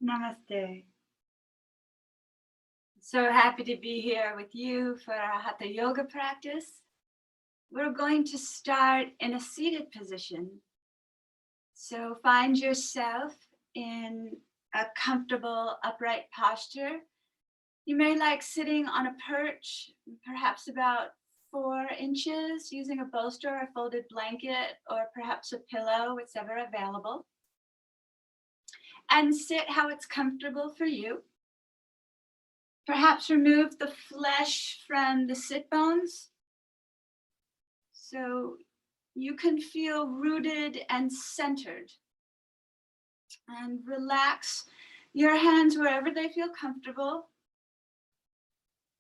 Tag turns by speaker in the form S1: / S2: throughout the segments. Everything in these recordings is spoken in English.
S1: Namaste. So happy to be here with you for our Hatha Yoga practice. We're going to start in a seated position. So find yourself in a comfortable upright posture. You may like sitting on a perch, perhaps about 4 inches, using a bolster or a folded blanket, or perhaps a pillow, whichever available. And sit how it's comfortable for you. Perhaps remove the flesh from the sit bones so you can feel rooted and centered. And relax your hands wherever they feel comfortable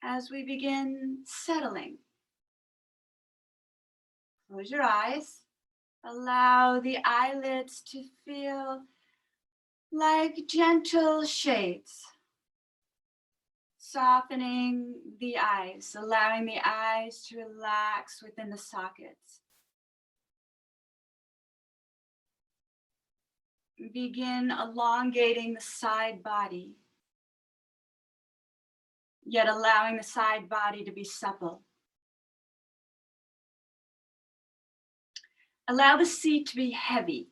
S1: as we begin settling. Close your eyes. Allow the eyelids to feel like gentle shades. Softening the eyes, allowing the eyes to relax within the sockets. Begin elongating the side body, yet allowing the side body to be supple. Allow the seat to be heavy,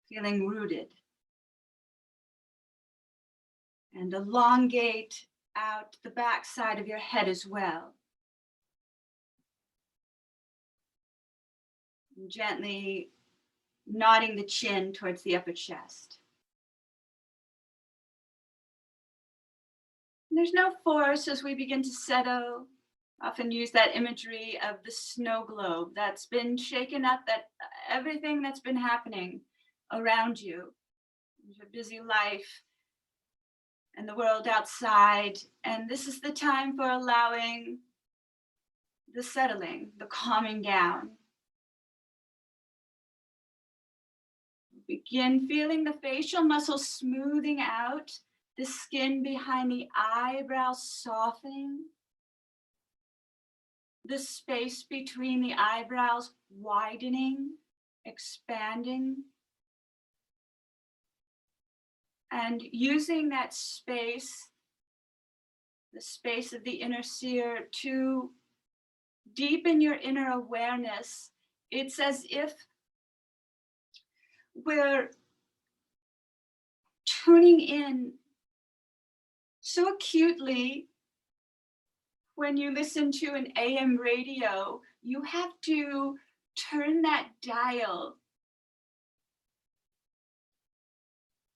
S1: feeling rooted. And elongate out the back side of your head as well. And gently nodding the chin towards the upper chest. And there's no force as we begin to settle. Often use that imagery of the snow globe that's been shaken up, that everything that's been happening around you, your busy life, and the world outside. And this is the time for allowing the settling, the calming down. Begin feeling the facial muscles smoothing out, the skin behind the eyebrows softening, the space between the eyebrows widening, expanding. And using that space, the space of the inner seer, to deepen your inner awareness. It's as if we're tuning in so acutely. When you listen to an AM radio, you have to turn that dial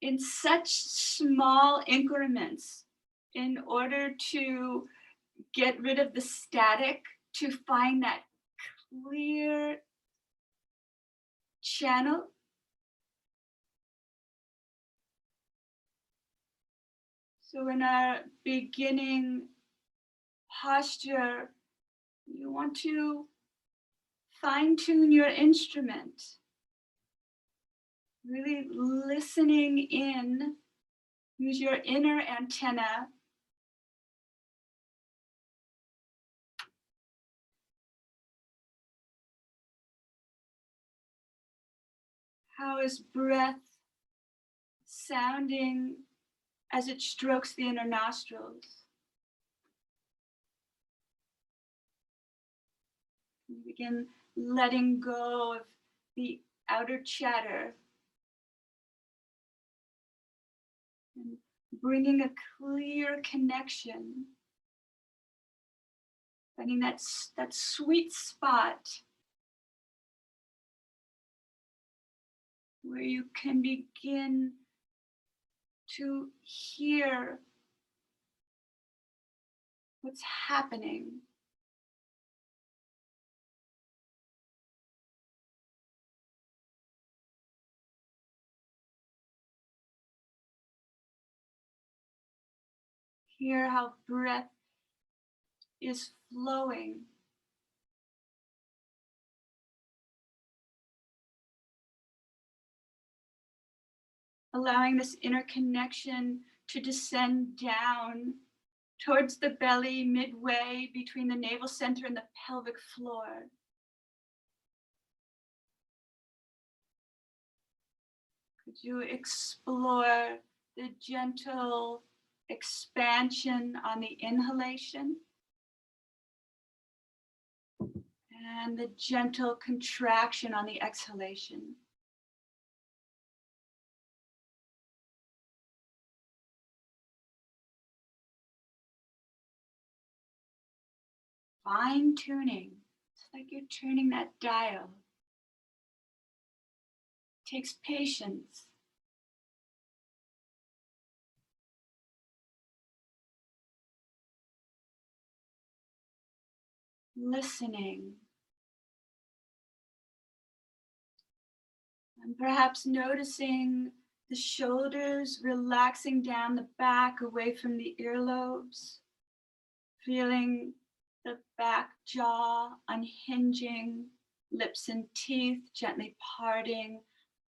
S1: in such small increments in order to get rid of the static, to find that clear channel. So in our beginning posture, you want to fine-tune your instrument. Really listening in, use your inner antenna. How is breath sounding as it strokes the inner nostrils? You begin letting go of the outer chatter and bringing a clear connection, finding that sweet spot where you can begin to hear what's happening. Hear how breath is flowing. Allowing this inner connection to descend down towards the belly, midway between the navel center and the pelvic floor. Could you explore the gentle expansion on the inhalation and the gentle contraction on the exhalation. Fine tuning. It's like you're turning that dial. It takes patience. Listening. And perhaps noticing the shoulders relaxing down the back away from the earlobes. Feeling the back jaw unhinging, lips and teeth gently parting,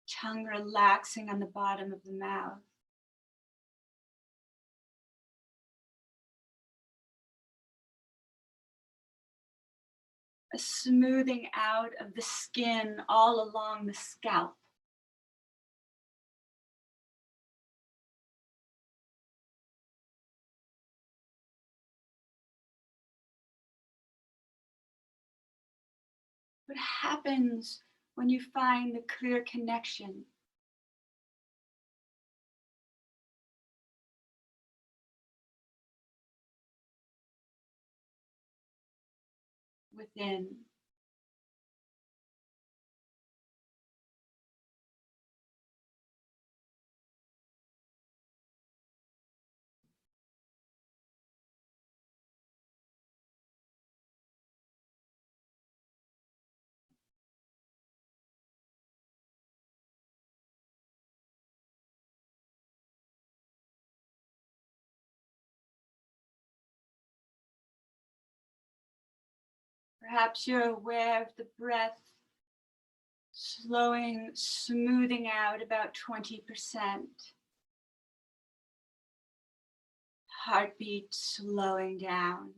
S1: tongue relaxing on the bottom of the mouth. A smoothing out of the skin all along the scalp. What happens when you find the clear connection? Within. Perhaps you're aware of the breath slowing, smoothing out about 20%. Heartbeat slowing down.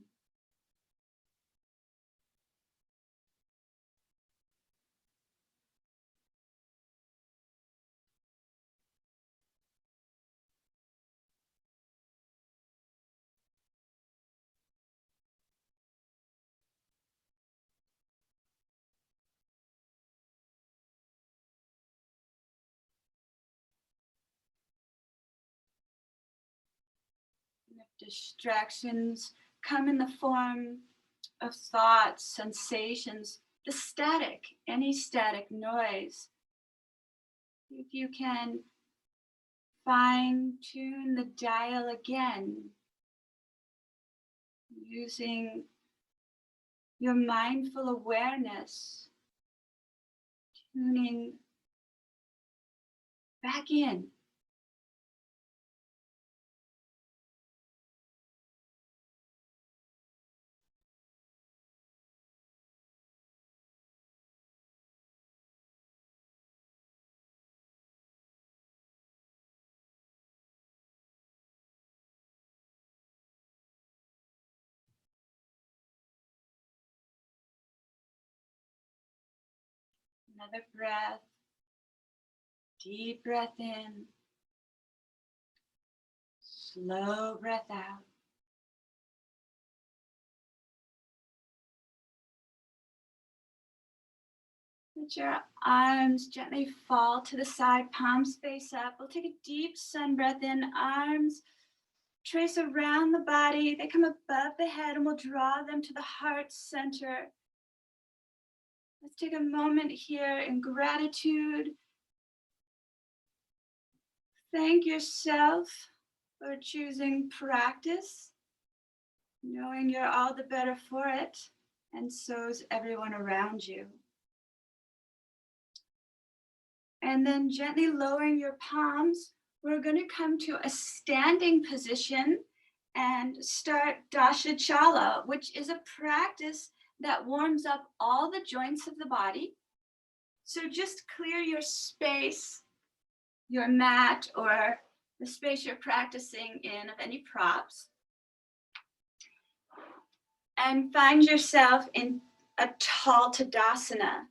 S1: Distractions come in the form of thoughts, sensations, the static, any static noise. If you can fine tune the dial again, using your mindful awareness, tuning back in. Another breath, deep breath in, slow breath out. Let your arms gently fall to the side, palms face up. We'll take a deep sun breath in, arms trace around the body. They come above the head and we'll draw them to the heart center. Let's take a moment here in gratitude. Thank yourself for choosing practice, knowing you're all the better for it, and so's everyone around you. And then gently lowering your palms, we're going to come to a standing position and start Dasha Chalana, which is a practice that warms up all the joints of the body. So just clear your space, your mat, or the space you're practicing in of any props. And find yourself in a tall Tadasana.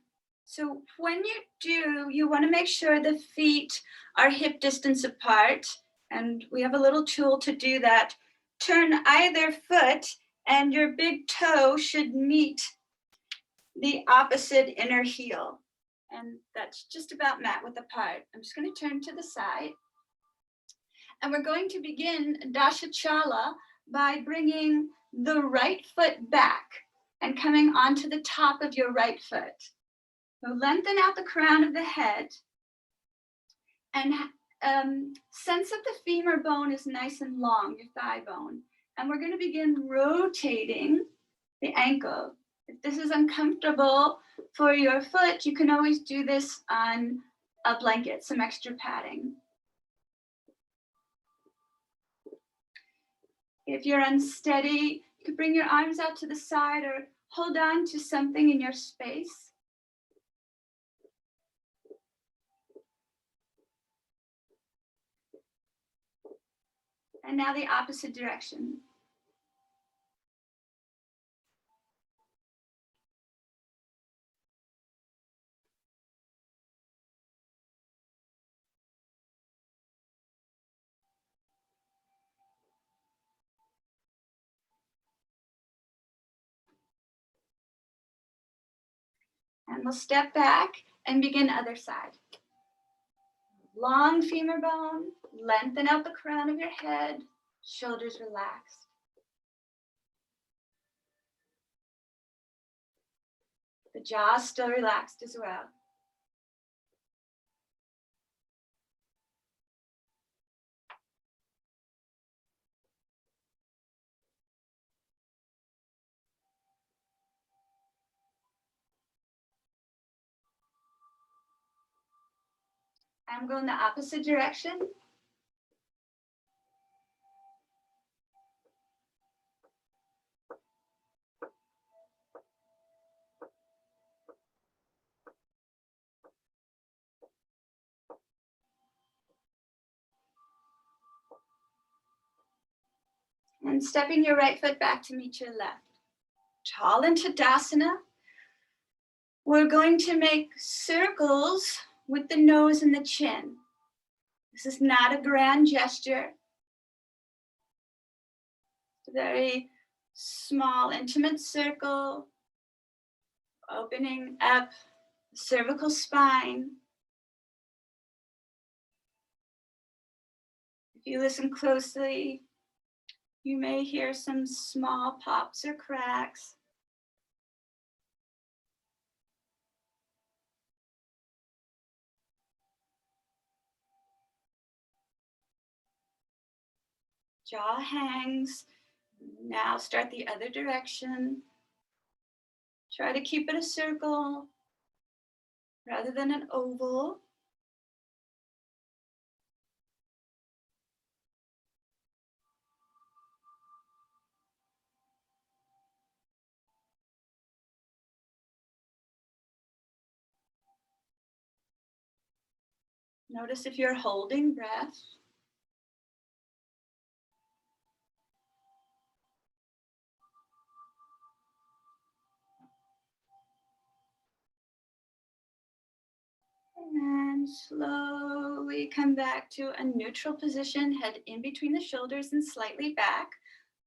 S1: So when you do, you want to make sure the feet are hip distance apart. And we have a little tool to do that. Turn either foot and your big toe should meet the opposite inner heel. And that's just about mat width apart. I'm just going to turn to the side. And we're going to begin Dasha Chalana by bringing the right foot back and coming onto the top of your right foot. So lengthen out the crown of the head and sense that the femur bone is nice and long, your thigh bone. And we're going to begin rotating the ankle. If this is uncomfortable for your foot, you can always do this on a blanket, some extra padding. If you're unsteady, you could bring your arms out to the side or hold on to something in your space. And now the opposite direction. And we'll step back and begin other side. Long femur bone, lengthen out the crown of your head, shoulders relaxed. The jaw still relaxed as well. I'm going the opposite direction. And stepping your right foot back to meet your left. Tall into Tadasana. We're going to make circles with the nose and the chin. This is not a grand gesture. It's a very small, intimate circle, opening up the cervical spine. If you listen closely, you may hear some small pops or cracks. Jaw hangs. Now start the other direction. Try to keep it a circle rather than an oval. Notice if you're holding breath. And slowly come back to a neutral position, head in between the shoulders and slightly back.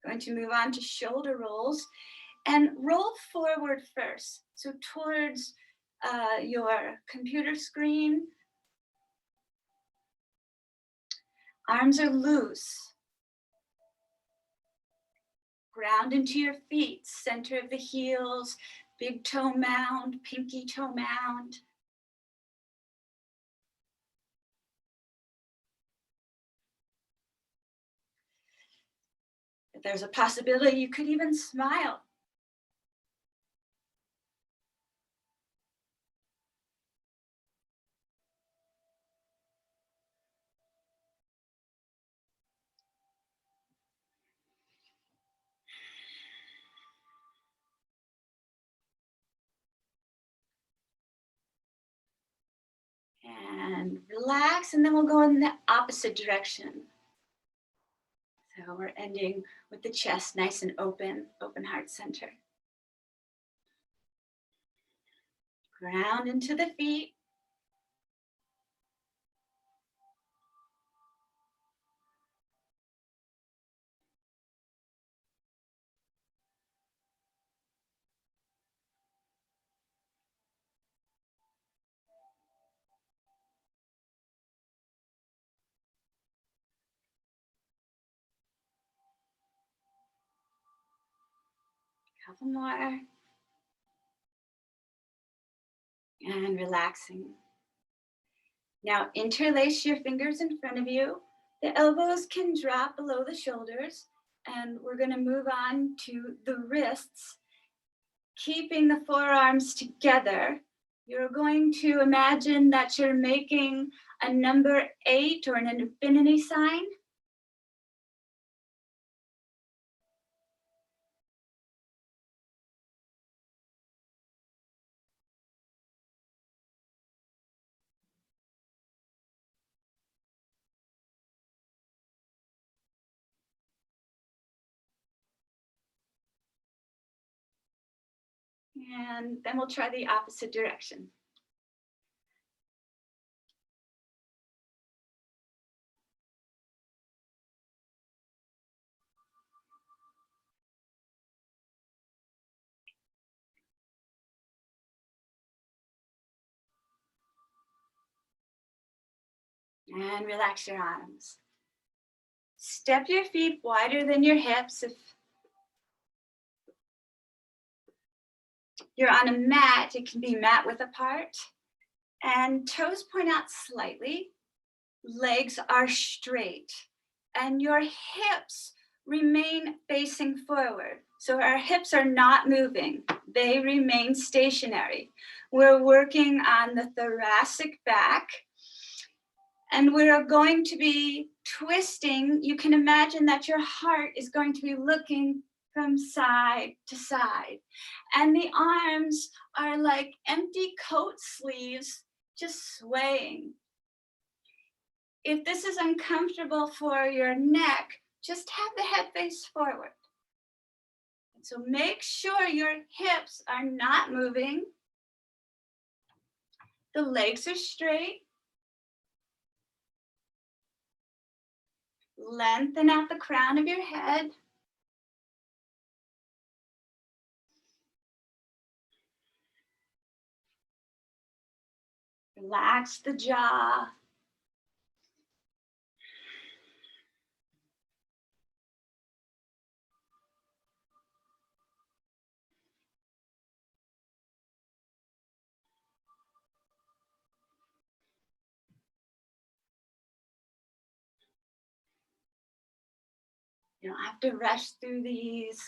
S1: Going to move on to shoulder rolls and roll forward first. So towards your computer screen. Arms are loose. Ground into your feet, center of the heels, big toe mound, pinky toe mound. If there's a possibility, you could even smile. And relax, and then we'll go in the opposite direction. So we're ending with the chest nice and open, open heart center. Ground into the feet. Couple more. And relaxing. Now interlace your fingers in front of you. The elbows can drop below the shoulders. And we're going to move on to the wrists. Keeping the forearms together, you're going to imagine that you're making a number 8 or an infinity sign. And then we'll try the opposite direction. And relax your arms. Step your feet wider than your hips. If you're on a mat, it can be mat width apart. And toes point out slightly. Legs are straight. And your hips remain facing forward. So our hips are not moving. They remain stationary. We're working on the thoracic back. And we're going to be twisting. You can imagine that your heart is going to be looking from side to side. And the arms are like empty coat sleeves, just swaying. If this is uncomfortable for your neck, just have the head face forward. And so make sure your hips are not moving. The legs are straight. Lengthen out the crown of your head. Relax the jaw. You don't have to rush through these.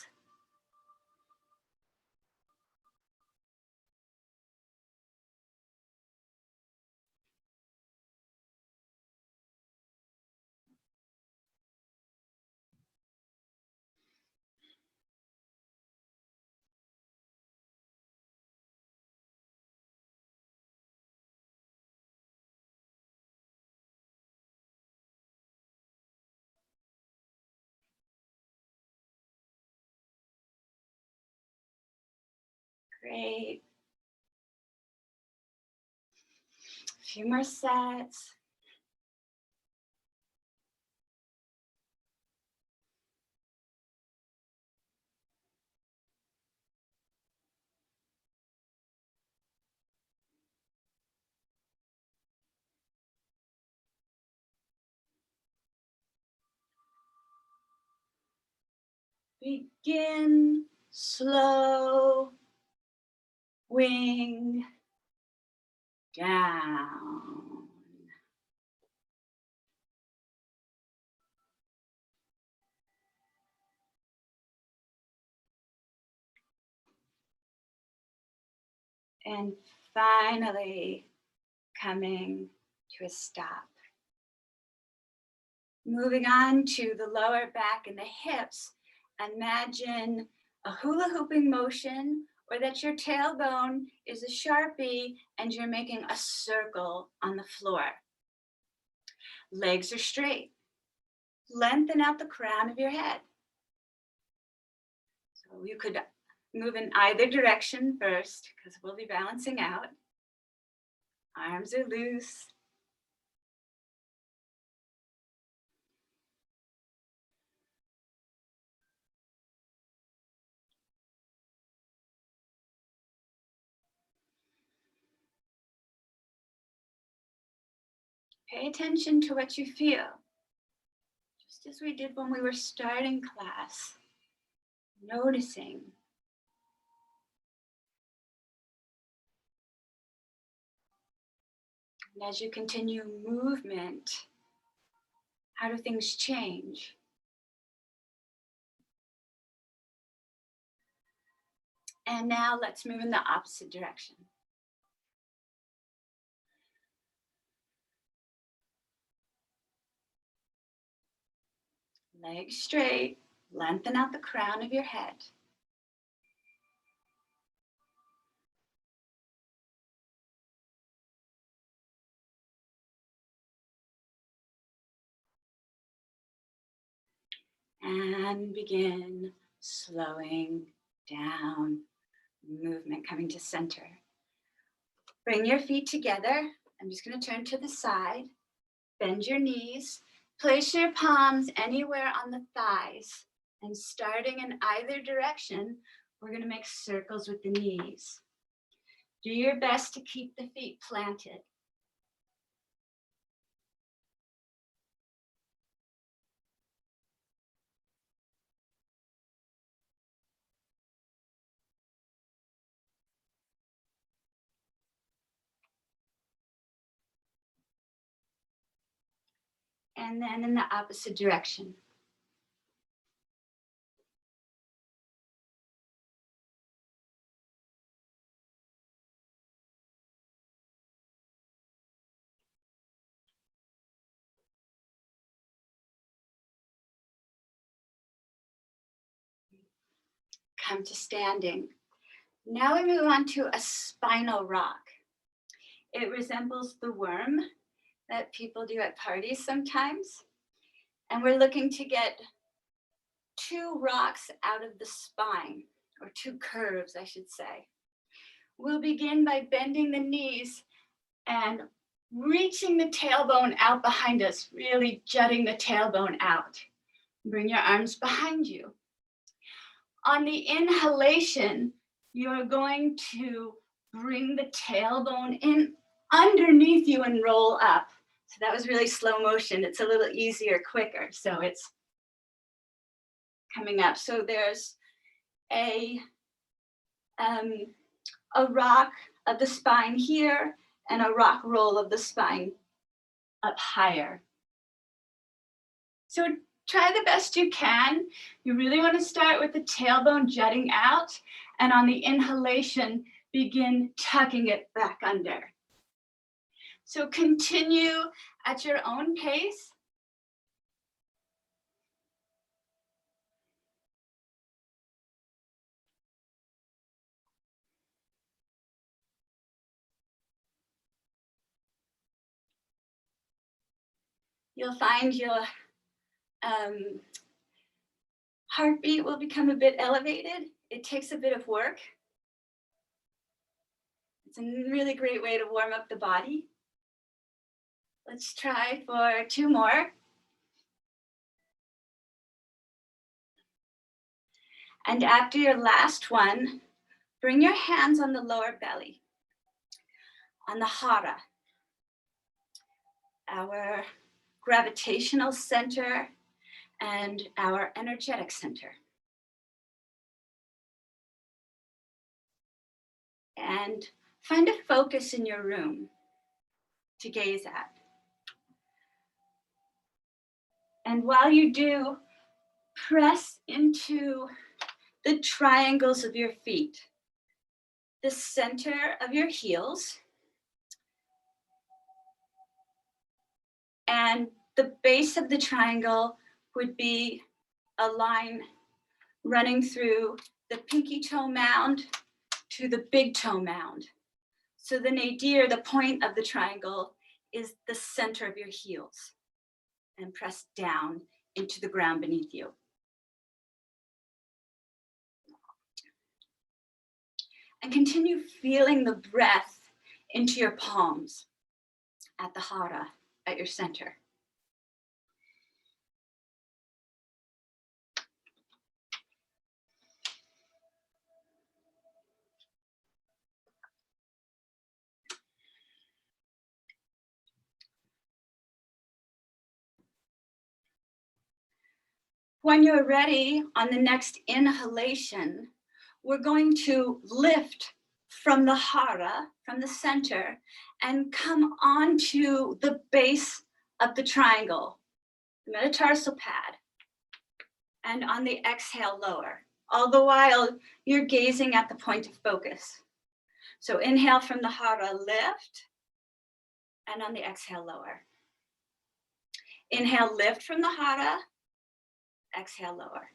S1: Great. A few more sets. Begin slow, wing down. And finally coming to a stop. Moving on to the lower back and the hips, imagine a hula hooping motion, or that your tailbone is a Sharpie and you're making a circle on the floor. Legs are straight. Lengthen out the crown of your head. So you could move in either direction first, because we'll be balancing out. Arms are loose. Pay attention to what you feel, just as we did when we were starting class, noticing And as you continue movement, how do things change? And now let's move in the opposite direction. Legs straight, lengthen out the crown of your head. And begin slowing down, movement coming to center. Bring your feet together. I'm just going to turn to the side. Bend your knees. Place your palms anywhere on the thighs. And starting in either direction, we're going to make circles with the knees. Do your best to keep the feet planted. And then in the opposite direction. Come to standing. Now we move on to a spinal rock. It resembles the worm that people do at parties sometimes. And we're looking to get 2 rocks out of the spine, or 2 curves, I should say. We'll begin by bending the knees and reaching the tailbone out behind us, really jutting the tailbone out. Bring your arms behind you. On the inhalation, you're going to bring the tailbone in underneath you and roll up. So that was really slow motion. It's a little easier, quicker. So it's coming up. So there's a rock of the spine here and a rock roll of the spine up higher. So try the best you can. You really want to start with the tailbone jutting out, and on the inhalation, begin tucking it back under. So continue at your own pace. You'll find your heartbeat will become a bit elevated. It takes a bit of work. It's a really great way to warm up the body. Let's try for 2 more. And after your last one, bring your hands on the lower belly, on the Hatha, our gravitational center and our energetic center. And find a focus in your room to gaze at. And while you do, press into the triangles of your feet, the center of your heels, and the base of the triangle would be a line running through the pinky toe mound to the big toe mound. So the nadir, the point of the triangle, is the center of your heels, and press down into the ground beneath you. And continue feeling the breath into your palms at the Hatha, at your center. When you're ready, on the next inhalation, we're going to lift from the hara, from the center, and come onto the base of the triangle, the metatarsal pad. And on the exhale, lower. All the while, you're gazing at the point of focus. So inhale from the hara, lift, and on the exhale, lower. Inhale, lift from the hara, exhale, lower.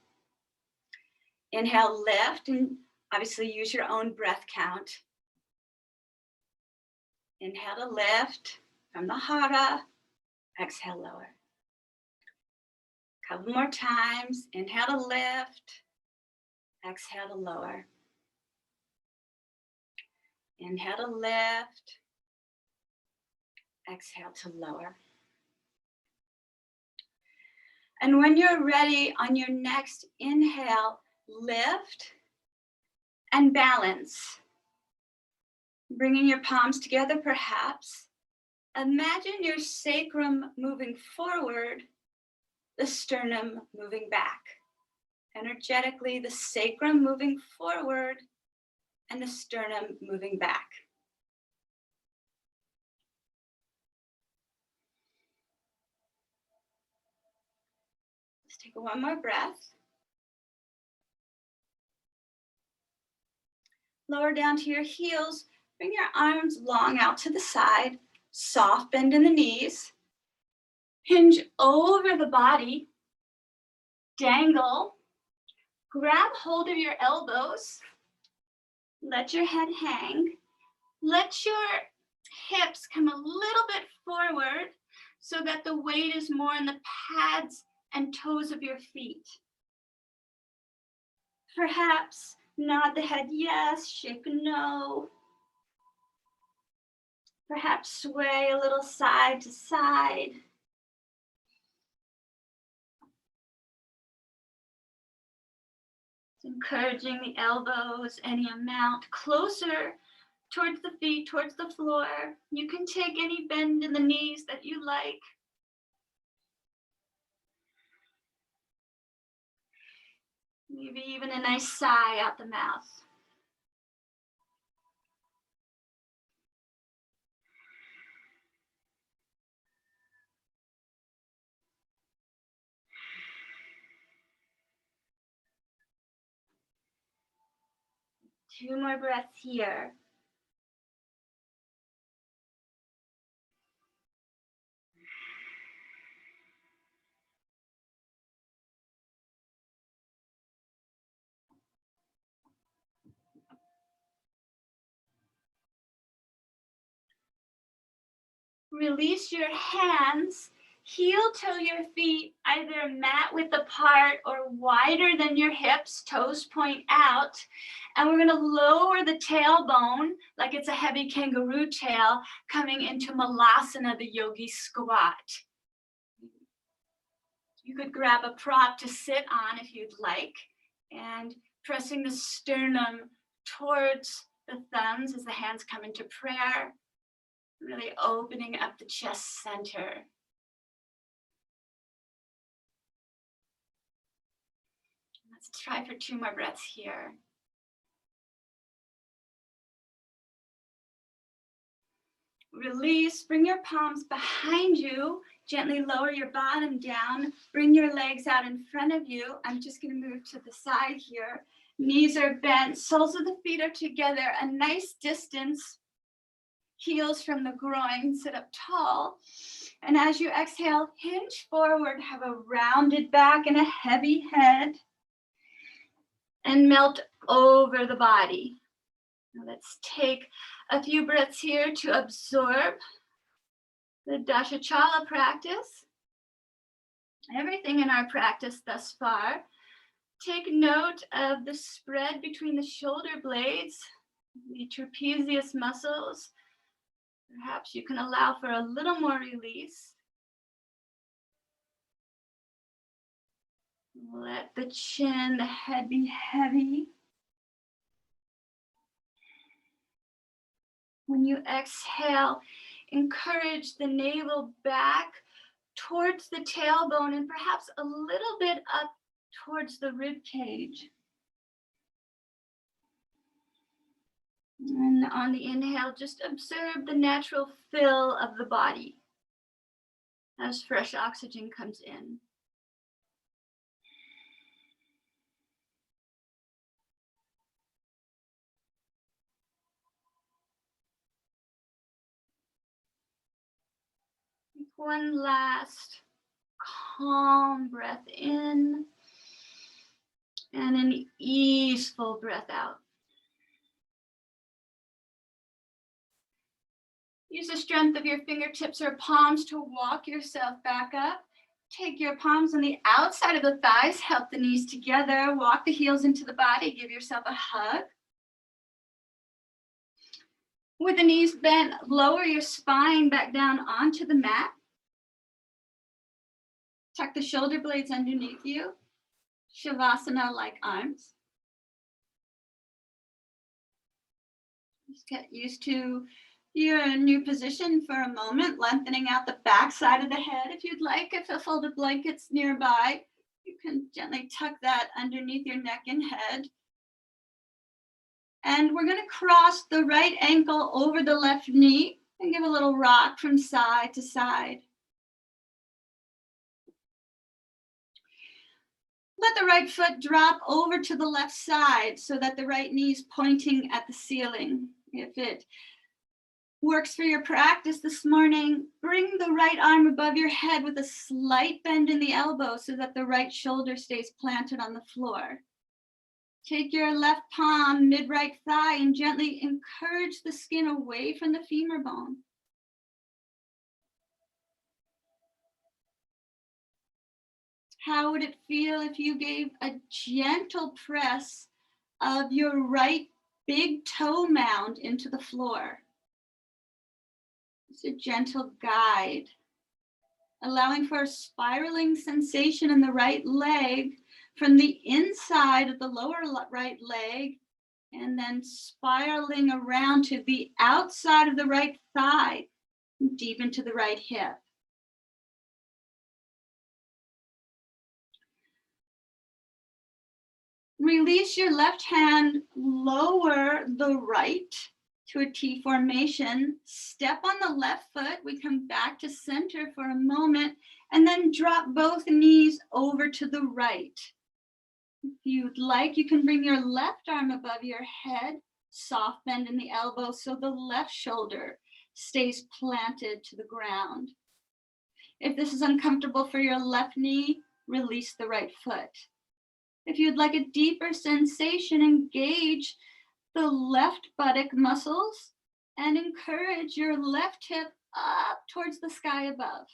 S1: Inhale, lift, and obviously use your own breath count. Inhale to lift from the hara, exhale, lower. Couple more times. Inhale to lift, exhale to lower. Inhale to lift, exhale to lower. And when you're ready, on your next inhale, lift and balance. Bringing your palms together, perhaps. Imagine your sacrum moving forward, the sternum moving back. Energetically, the sacrum moving forward and the sternum moving back. Let's take one more breath. Lower down to your heels. Bring your arms long out to the side. Soft bend in the knees. Hinge over the body. Dangle. Grab hold of your elbows. Let your head hang. Let your hips come a little bit forward so that the weight is more in the pads and toes of your feet. Perhaps nod the head yes, shake a no. Perhaps sway a little side to side. Encouraging the elbows any amount closer towards the feet, towards the floor. You can take any bend in the knees that you like. Maybe even a nice sigh out the mouth. Two more breaths here. Release your hands, heel toe your feet either mat width apart or wider than your hips, toes point out. And we're going to lower the tailbone like it's a heavy kangaroo tail coming into Malasana, the yogi squat. You could grab a prop to sit on if you'd like, and pressing the sternum towards the thumbs as the hands come into prayer. Really opening up the chest center. Let's try for two more breaths here. Release, bring your palms behind you. Gently lower your bottom down. Bring your legs out in front of you. I'm just going to move to the side here. Knees are bent, soles of the feet are together, a nice distance. Heels from the groin, sit up tall. And as you exhale, hinge forward, have a rounded back and a heavy head. And melt over the body. Now let's take a few breaths here to absorb the Dasha Chalana practice. Everything in our practice thus far. Take note of the spread between the shoulder blades, the trapezius muscles. Perhaps you can allow for a little more release. Let the chin, the head be heavy. When you exhale, encourage the navel back towards the tailbone and perhaps a little bit up towards the rib cage. And on the inhale, just observe the natural fill of the body as fresh oxygen comes in. One last calm breath in and an easeful breath out. Use the strength of your fingertips or palms to walk yourself back up. Take your palms on the outside of the thighs, help the knees together, walk the heels into the body, give yourself a hug. With the knees bent, lower your spine back down onto the mat. Tuck the shoulder blades underneath you. Shavasana like arms. Just get used to your new position for a moment, lengthening out the back side of the head if you'd like. If a folded blanket's nearby, you can gently tuck that underneath your neck and head. And we're going to cross the right ankle over the left knee and give a little rock from side to side. Let the right foot drop over to the left side so that the right knee is pointing at the ceiling. If it works for your practice this morning, bring the right arm above your head with a slight bend in the elbow so that the right shoulder stays planted on the floor. Take your left palm mid-right thigh and gently encourage the skin away from the femur bone. How would it feel if you gave a gentle press of your right big toe mound into the floor? It's a gentle guide, allowing for a spiraling sensation in the right leg from the inside of the lower right leg, and then spiraling around to the outside of the right thigh, deep into the right hip. Release your left hand, lower the right to a T formation. Step on the left foot. We come back to center for a moment and then drop both knees over to the right. If you'd like, you can bring your left arm above your head, soft bend in the elbow so the left shoulder stays planted to the ground. If this is uncomfortable for your left knee, release the right foot. If you'd like a deeper sensation, engage the left buttock muscles and encourage your left hip up towards the sky above.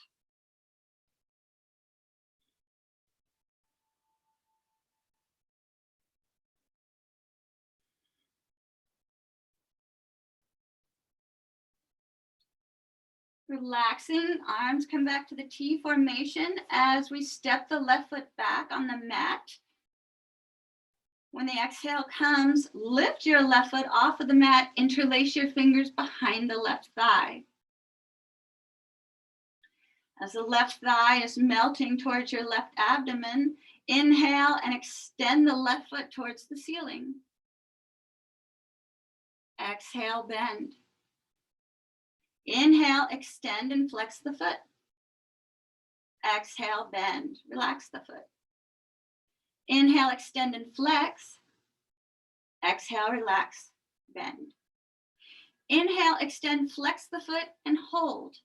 S1: Relaxing, arms come back to the T formation as we step the left foot back on the mat. When the exhale comes, lift your left foot off of the mat, interlace your fingers behind the left thigh. As the left thigh is melting towards your left abdomen, inhale and extend the left foot towards the ceiling. Exhale, bend. Inhale, extend and flex the foot. Exhale, bend, relax the foot. Inhale, extend and flex. Exhale, relax, bend. Inhale, extend, flex the foot and hold.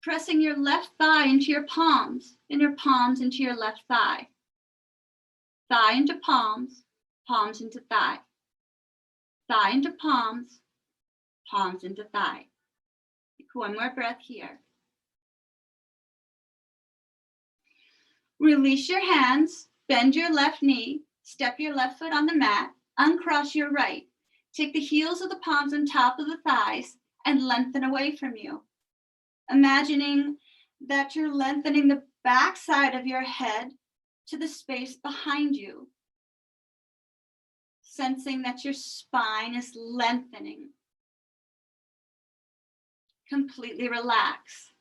S1: Pressing your left thigh into your palms and your palms into your left thigh. Thigh into palms, palms into thigh. Thigh into palms, palms into thigh. One more breath here. Release your hands, bend your left knee, step your left foot on the mat, uncross your right. Take the heels of the palms on top of the thighs and lengthen away from you. Imagining that you're lengthening the back side of your head to the space behind you. Sensing that your spine is lengthening. Completely relax.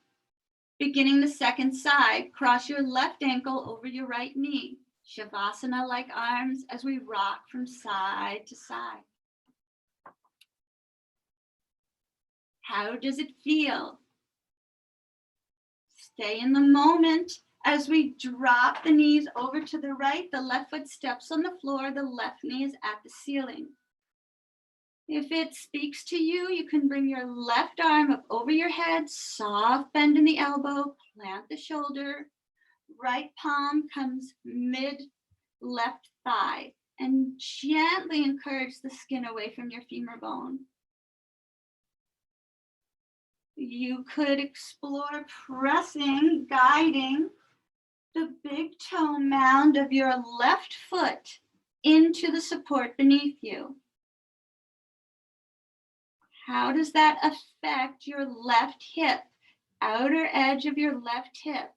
S1: Beginning the second side, cross your left ankle over your right knee. Shavasana like arms as we rock from side to side. How does it feel? Stay in the moment. As we drop the knees over to the right, the left foot steps on the floor, the left knee is at the ceiling. If it speaks to you, you can bring your left arm up over your head, soft bend in the elbow, plant the shoulder, right palm comes mid left thigh, and gently encourage the skin away from your femur bone. You could explore pressing, guiding the big toe mound of your left foot into the support beneath you. How does that affect your left hip, outer edge of your left hip,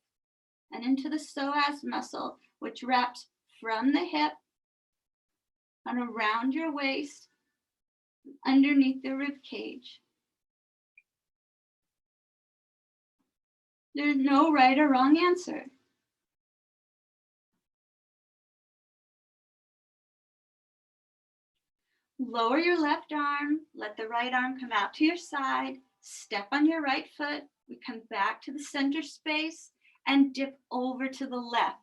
S1: and into the psoas muscle, which wraps from the hip and around your waist, underneath the rib cage? There's no right or wrong answer. Lower your left arm, let the right arm come out to your side, step on your right foot, we come back to the center space and dip over to the left.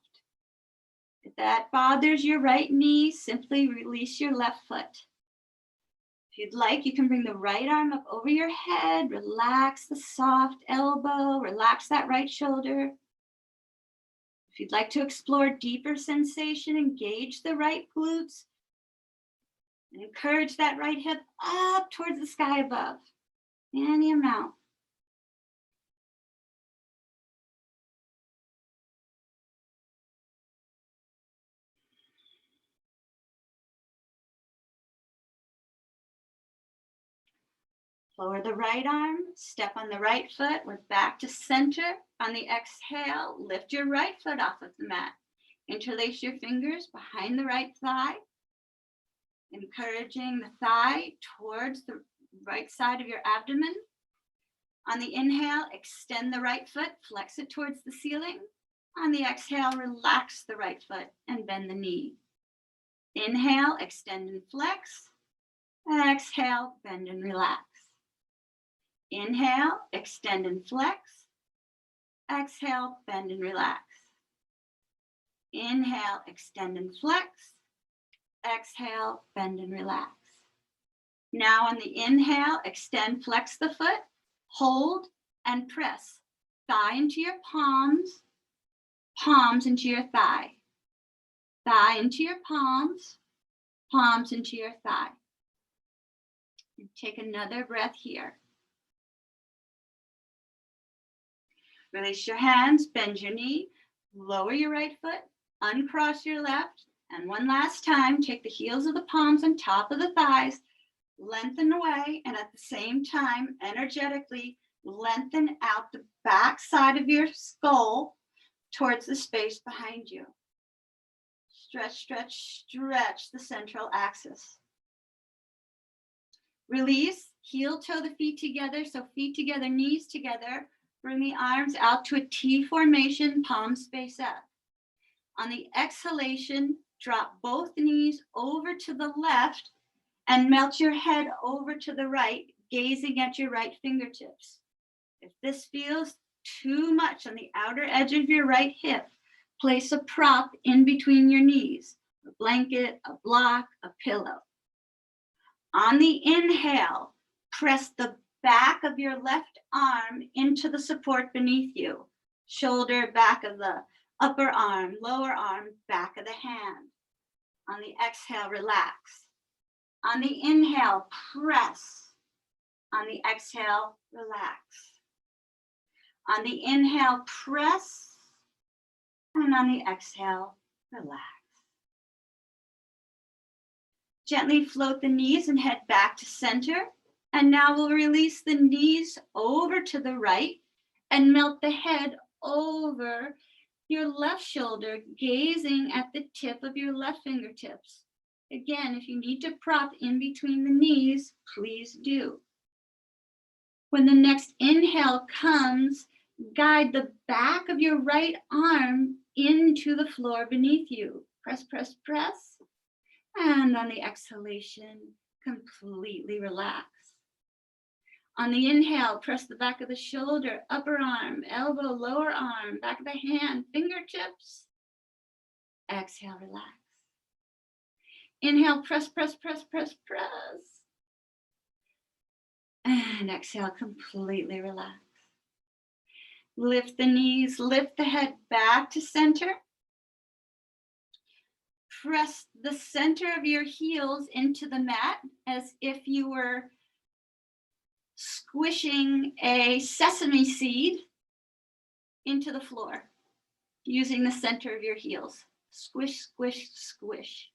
S1: If that bothers your right knee, simply release your left foot. If you'd like, you can bring the right arm up over your head, relax the soft elbow, relax that right shoulder. If you'd like to explore deeper sensation, engage the right glutes, and encourage that right hip up towards the sky above, any amount. Lower the right arm, step on the right foot, we're back to center. On the exhale, lift your right foot off of the mat. Interlace your fingers behind the right thigh, encouraging the thigh towards the right side of your abdomen. On the inhale, extend the right foot, flex it towards the ceiling. On the exhale, relax the right foot and bend the knee. Inhale, extend and flex. And exhale, bend and relax. Inhale, extend and flex. Exhale, bend and relax. Inhale, extend and flex. Exhale, bend and relax. Now on the inhale, extend, flex the foot, hold and press. Thigh into your palms, palms into your thigh. Thigh into your palms, palms into your thigh. And take another breath here. Release your hands, bend your knee, lower your right foot, uncross your left, and one last time, take the heels of the palms on top of the thighs, lengthen away, and at the same time, energetically lengthen out the back side of your skull towards the space behind you. Stretch, stretch, stretch the central axis. Release, heel toe the feet together, so feet together, knees together. Bring the arms out to a T formation, palms face up. On the exhalation, drop both knees over to the left and melt your head over to the right, gazing at your right fingertips. If this feels too much on the outer edge of your right hip, place a prop in between your knees, a blanket, a block, a pillow. On the inhale, press the back of your left arm into the support beneath you. Shoulder, back of the upper arm, lower arm, back of the hand. On the exhale, relax. On the inhale, press. On the exhale, relax. On the inhale, press. And on the exhale, relax. Gently float the knees and head back to center. And now we'll release the knees over to the right and melt the head over your left shoulder, gazing at the tip of your left fingertips. Again, if you need to prop in between the knees, please do. When the next inhale comes, guide the back of your right arm into the floor beneath you. Press, press, press. And on the exhalation, completely relax. On the inhale, press the back of the shoulder, upper arm, elbow, lower arm, back of the hand, fingertips. Exhale, relax. Inhale, press, press, press, press, press. And exhale, completely relax. Lift the knees, lift the head back to center. Press the center of your heels into the mat as if you were squishing a sesame seed into the floor using the center of your heels. Squish, squish, squish.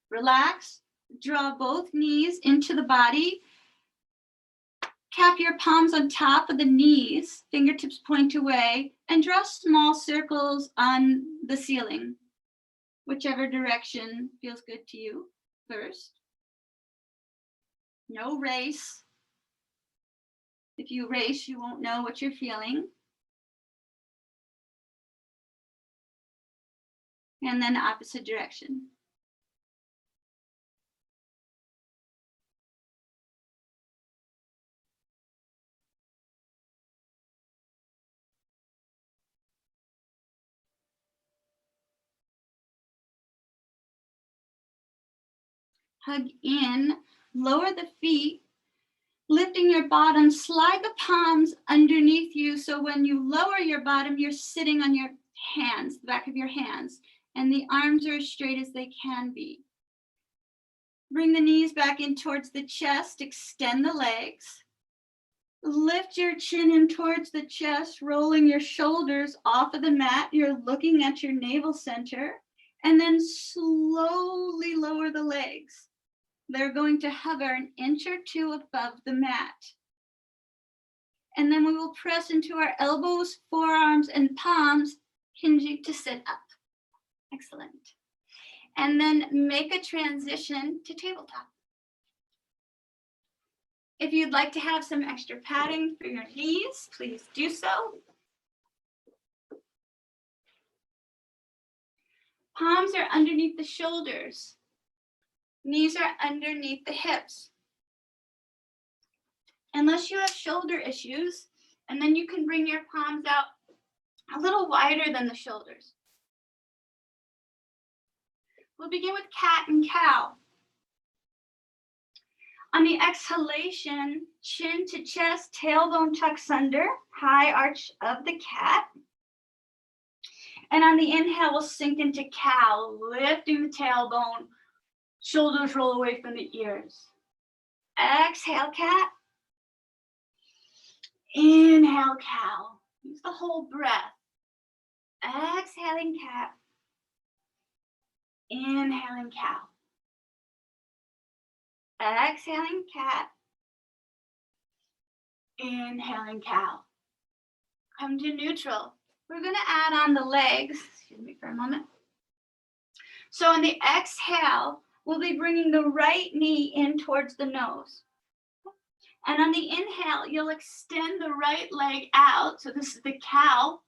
S1: Relax. Draw both knees into the body. Cap your palms on top of the knees, fingertips point away, and draw small circles on the ceiling, whichever direction feels good to you first. No race. If you race, you won't know what you're feeling. And then opposite direction. Hug in, lower the feet, lifting your bottom, slide the palms underneath you. So when you lower your bottom, you're sitting on your hands, the back of your hands, and the arms are as straight as they can be. Bring the knees back in towards the chest, extend the legs. Lift your chin in towards the chest, rolling your shoulders off of the mat. You're looking at your navel center, and then slowly lower the legs. They're going to hover an inch or two above the mat. And then we will press into our elbows, forearms, and palms, hinging to sit up. Excellent. And then make a transition to tabletop. If you'd like to have some extra padding for your knees, please do so. Palms are underneath the shoulders. Knees are underneath the hips. Unless you have shoulder issues, and then you can bring your palms out a little wider than the shoulders. We'll begin with cat and cow. On the exhalation, chin to chest, tailbone tucks under, high arch of the cat. And on the inhale, we'll sink into cow, lifting the tailbone, shoulders roll away from the ears. Exhale, cat. Inhale, cow. Use the whole breath. Exhaling, cat. Inhaling, cow. Exhaling, cat. Inhaling, cow. Come to neutral. We're going to add on the legs. Excuse me for a moment. So on the exhale, we'll be bringing the right knee in towards the nose. And on the inhale, you'll extend the right leg out. So this is the cow.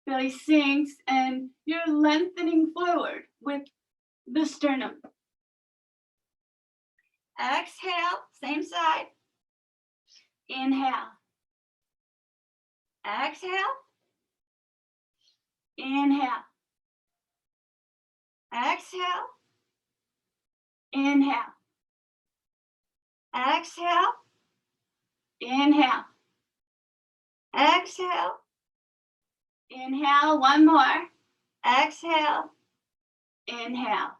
S1: Belly sinks, and you're lengthening forward with the sternum. Exhale, same side. Inhale. Exhale. Inhale. Exhale. Inhale. Exhale. Inhale. Exhale. Inhale. One more. Exhale. Inhale.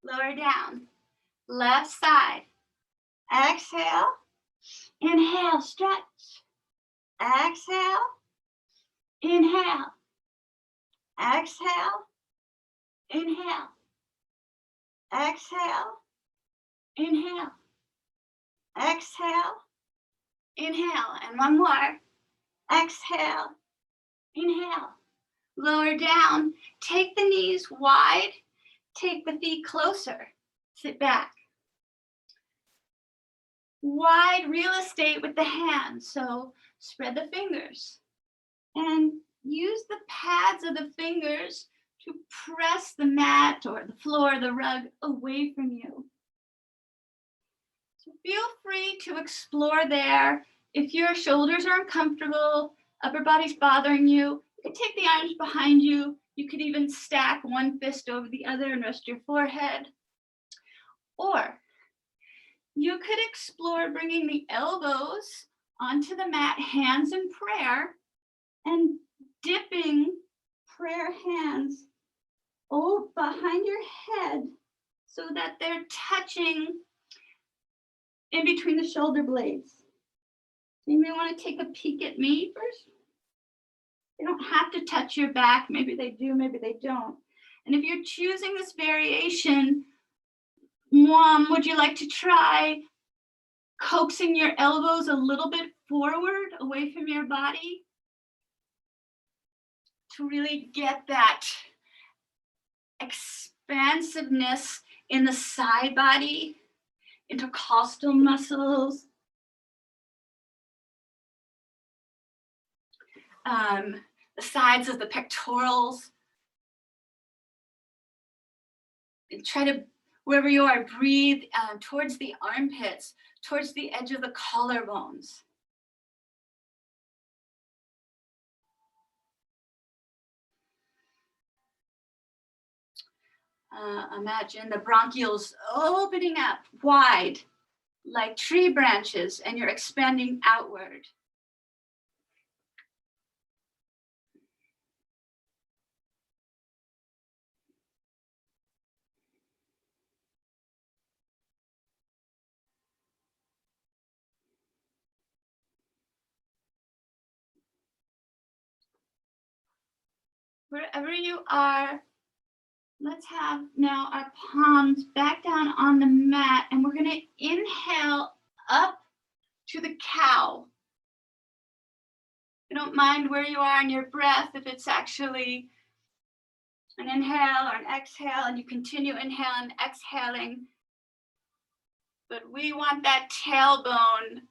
S1: Lower down. Left side. Exhale. Inhale. Stretch. Exhale. Inhale. Exhale. Inhale. Exhale. Inhale. Exhale. Inhale. And one more. Exhale. Inhale. Lower down. Take the knees wide. Take the feet closer. Sit back. Wide real estate with the hands. So spread the fingers. And use the pads of the fingers to press the mat or the floor, the rug away from you.
S2: Feel free to explore there. If your shoulders are uncomfortable, upper body's bothering you, you can take the arms behind you. You could even stack one fist over the other and rest your forehead. Or you could explore bringing the elbows onto the mat, hands in prayer, and dipping prayer hands behind your head so that they're touching in between the shoulder blades. So you may want to take a peek at me first. They don't have to touch your back. Maybe they do, maybe they don't. And if you're choosing this variation, would you like to try coaxing your elbows a little bit forward away from your body to really get that expansiveness in the side body, intercostal muscles, the sides of the pectorals. And try to, wherever you are, breathe towards the armpits, towards the edge of the collarbones. Imagine the bronchioles opening up wide like tree branches, and you're expanding outward. Wherever you are, let's have now our palms back down on the mat, and we're going to inhale up to the cow. You don't mind where you are in your breath, if it's actually an inhale or an exhale, and you continue inhaling, exhaling. But we want that tailbone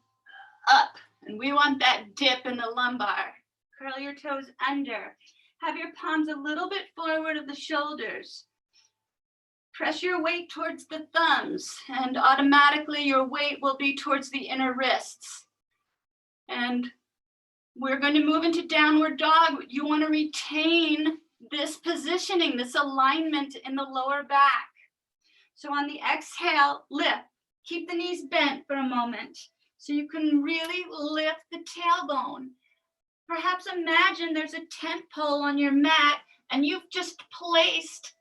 S2: up, and we want that dip in the lumbar. Curl your toes under. Have your palms a little bit forward of the shoulders. Press your weight towards the thumbs, and automatically your weight will be towards the inner wrists. And we're going to move into downward dog. You want to retain this positioning, this alignment in the lower back. So on the exhale, lift. Keep the knees bent for a moment so you can really lift the tailbone. Perhaps imagine there's a tent pole on your mat and you've just placed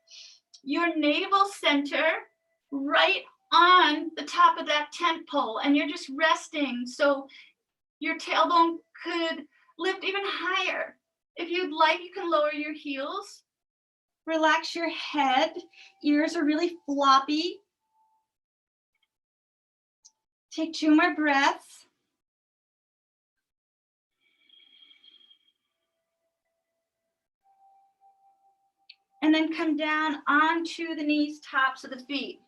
S2: your navel center right on the top of that tent pole, and you're just resting. So your tailbone could lift even higher. If you'd like, you can lower your heels. Relax your head. Ears are really floppy. Take 2 more breaths. And then come down onto the knees, tops of the feet.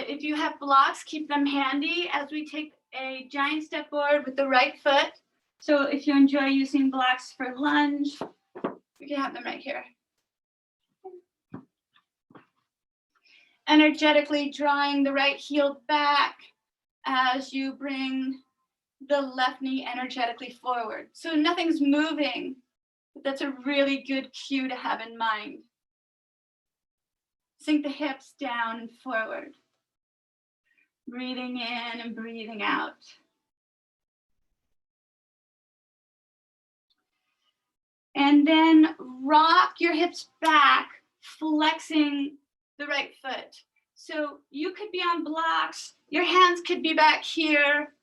S2: If you have blocks, keep them handy as we take a giant step forward with the right foot. So if you enjoy using blocks for lunge, we can have them right here. Energetically drawing the right heel back as you bring the left knee energetically forward. So nothing's moving, but that's a really good cue to have in mind. Sink the hips down and forward. Breathing in and breathing out. And then rock your hips back, flexing the right foot. So you could be on blocks, your hands could be back here,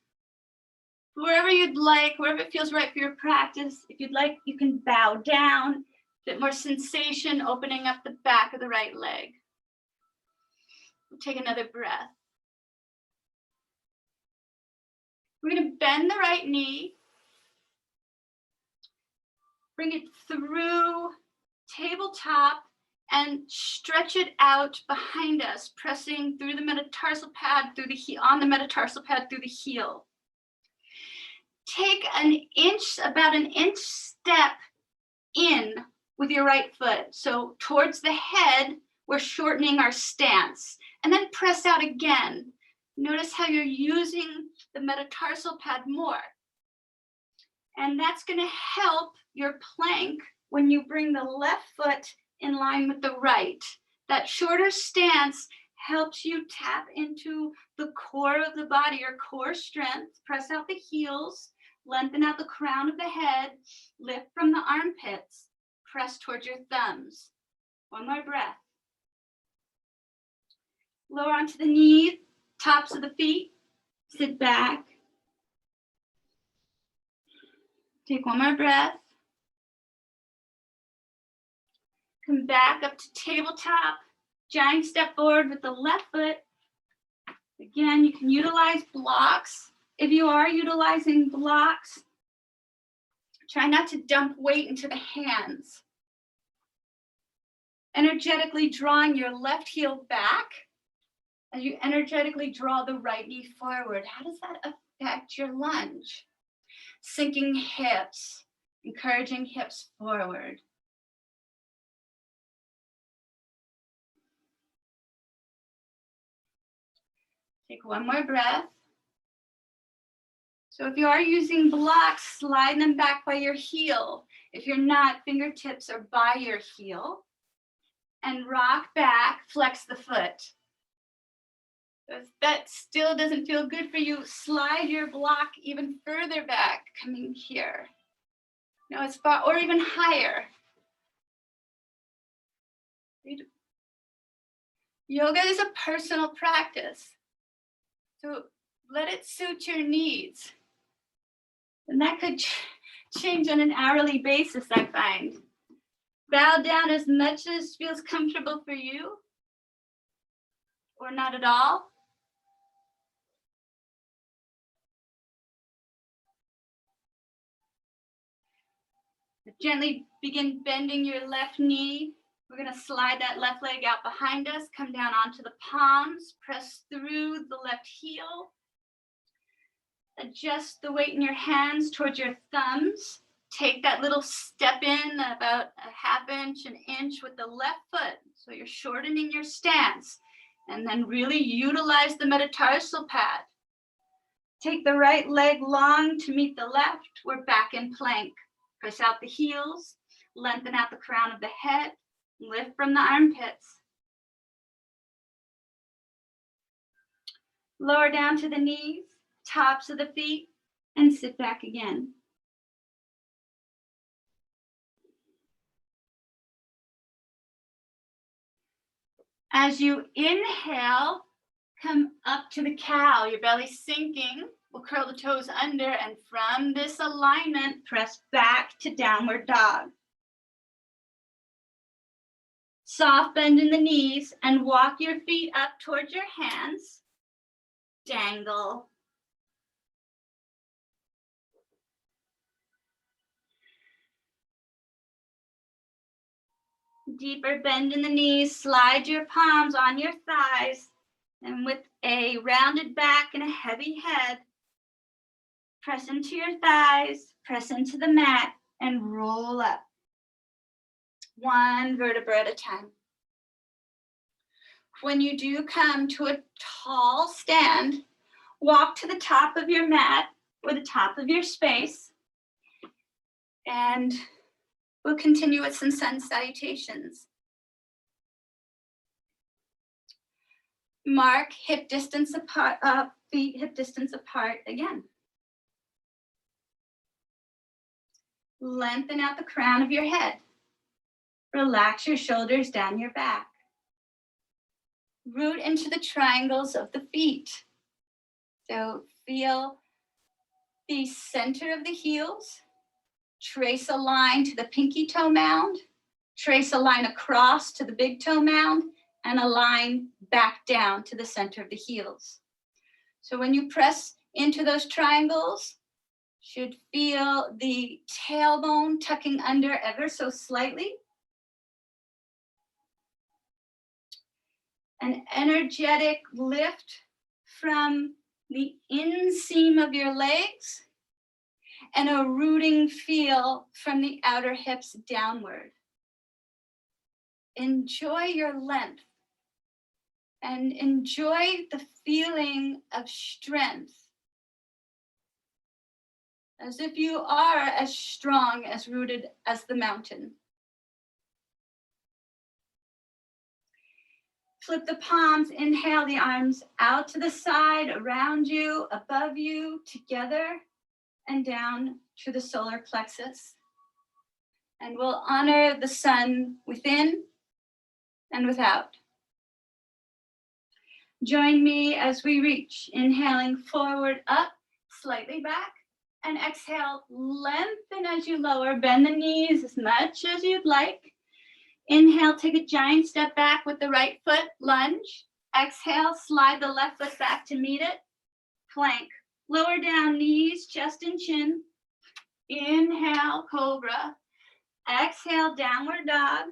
S2: wherever you'd like, wherever it feels right for your practice. If you'd like, you can bow down, a bit more sensation, opening up the back of the right leg. We'll take another breath. We're going to bend the right knee, bring it through tabletop, and stretch it out behind us, pressing through the metatarsal pad, through the heel, on the metatarsal pad through the heel. Take about an inch step in with your right foot. So towards the head, we're shortening our stance, and then press out again. Notice how you're using the metatarsal pad more. And that's going to help your plank when you bring the left foot in line with the right. That shorter stance helps you tap into the core of the body, your core strength. Press out the heels, lengthen out the crown of the head, lift from the armpits, press towards your thumbs. One more breath. Lower onto the knees, tops of the feet, sit back. Take one more breath. Come back up to tabletop. Giant step forward with the left foot. Again, you can utilize blocks. If you are utilizing blocks, try not to dump weight into the hands. Energetically drawing your left heel back as you energetically draw the right knee forward. How does that affect your lunge? Sinking hips, encouraging hips forward. Take one more breath. So if you are using blocks, slide them back by your heel. If you're not, fingertips are by your heel. And rock back, flex the foot. If that still doesn't feel good for you, slide your block even further back, coming here. No, it's far, or even higher. Yoga is a personal practice. So let it suit your needs. And that could change on an hourly basis, I find. Bow down as much as feels comfortable for you, or not at all. Gently begin bending your left knee. We're going to slide that left leg out behind us, come down onto the palms, press through the left heel. Adjust the weight in your hands towards your thumbs. Take that little step in about a half inch, an inch with the left foot. So you're shortening your stance. And then really utilize the metatarsal pad. Take the right leg long to meet the left. We're back in plank. Press out the heels, lengthen out the crown of the head, lift from the armpits. Lower down to the knees, tops of the feet, and sit back again. As you inhale, come up to the cow, your belly sinking. We'll curl the toes under, and from this alignment, press back to downward dog. Soft bend in the knees and walk your feet up towards your hands. Dangle. Deeper bend in the knees, slide your palms on your thighs, and with a rounded back and a heavy head, press into your thighs, press into the mat, and roll up. One vertebra at a time. When you do come to a tall stand, walk to the top of your mat or the top of your space, and we'll continue with some sun salutations. Mark hip distance apart, feet hip distance apart again. Lengthen out the crown of your head. Relax your shoulders down your back. Root into the triangles of the feet. So feel the center of the heels. Trace a line to the pinky toe mound. Trace a line across to the big toe mound, and a line back down to the center of the heels. So when you press into those triangles, should feel the tailbone tucking under ever so slightly. An energetic lift from the inseam of your legs and a rooting feel from the outer hips downward. Enjoy your length. and enjoy the feeling of strength, as if you are as strong, as rooted as the mountain. Flip the palms, inhale the arms out to the side, around you, above you, together, and down to the solar plexus. And we'll honor the sun within and without. Join me as we reach, inhaling forward, up, slightly back, and exhale, lengthen as you lower, bend the knees as much as you'd like. Inhale, take a giant step back with the right foot, lunge. Exhale, slide the left foot back to meet it, plank. Lower down, knees, chest and chin. Inhale, cobra. Exhale, downward dog.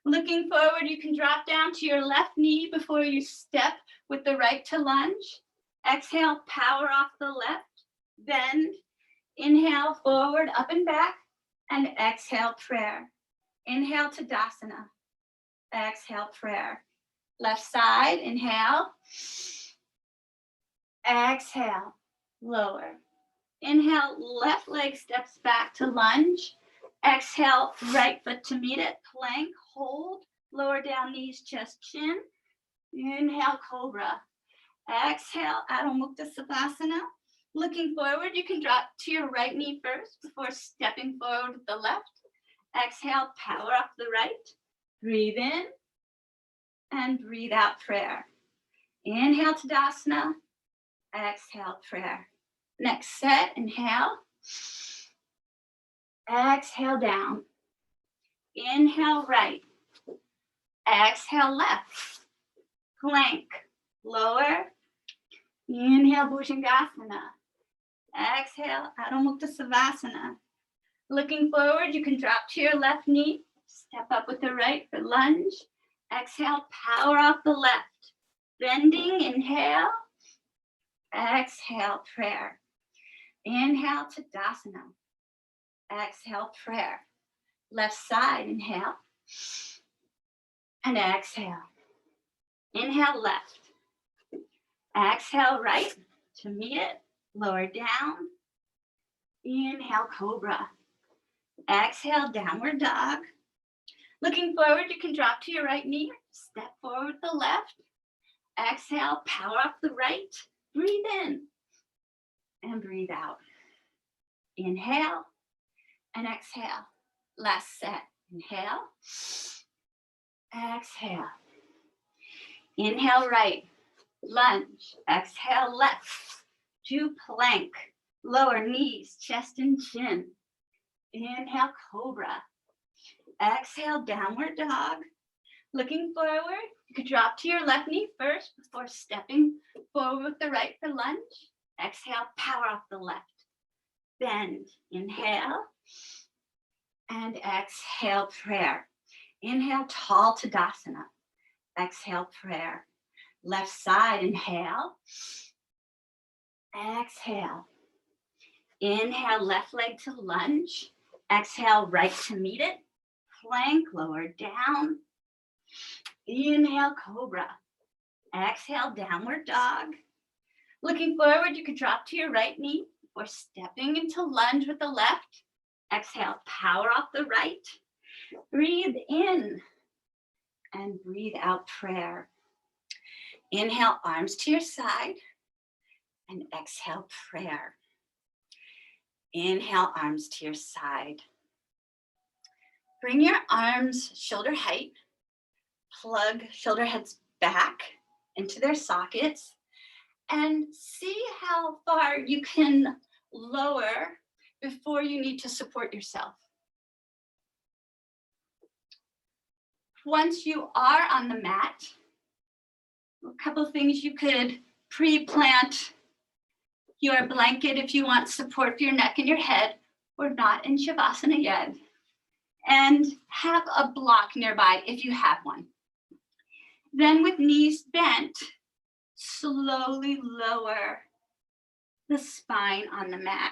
S2: Looking forward, you can drop down to your left knee before you step with the right to lunge. Exhale, power off the left, bend. Inhale, forward, up and back, and exhale, prayer. Inhale to Dasana. Exhale, prayer. Left side, inhale. Exhale, lower. Inhale, left leg steps back to lunge. Exhale, right foot to meet it, plank, hold. Lower down, knees, chest, chin. Inhale, cobra. Exhale, Adho Mukha Savasana. Looking forward, you can drop to your right knee first before stepping forward with the left. Exhale, power up the right. Breathe in and breathe out, prayer. Inhale to Dasana. Exhale, prayer. Next set, inhale. Exhale, down. Inhale, right. Exhale, left. Plank, lower. Inhale, Bhujangasana. Exhale, Adho Mukha Savasana. Looking forward, you can drop to your left knee. Step up with the right for lunge. Exhale, power off the left. Bending, inhale. Exhale, prayer. Inhale to Dasana. Exhale, prayer. Left side, inhale. And exhale. Inhale, left. Exhale, right to meet it. Lower down. Inhale, cobra. Exhale, downward dog. Looking forward, you can drop to your right knee. Step forward with the left. Exhale, power up the right. Breathe in and breathe out. Inhale and exhale. Last set. Inhale. Exhale. Inhale, right. Lunge. Exhale, left. To plank. Lower knees, chest and chin. Inhale, cobra. Exhale, downward dog. Looking forward, you could drop to your left knee first before stepping forward with the right for lunge. Exhale, power off the left. Bend, inhale, and exhale, prayer. Inhale, tall Tadasana. Exhale, prayer. Left side, inhale. Exhale. Inhale, left leg to lunge. Exhale, right to meet it. Plank, lower down. Inhale, cobra. Exhale, downward dog. Looking forward, you could drop to your right knee or stepping into lunge with the left. Exhale, power off the right. Breathe in and breathe out, prayer. Inhale, arms to your side, and exhale, prayer. Inhale, arms to your side. Bring your arms shoulder height. Plug shoulder heads back into their sockets and see how far you can lower before you need to support yourself. Once you are on the mat, a couple things you could pre-plant your blanket if you want support for your neck and your head. We're not in Shavasana yet. And have a block nearby if you have one. Then with knees bent, slowly lower the spine on the mat.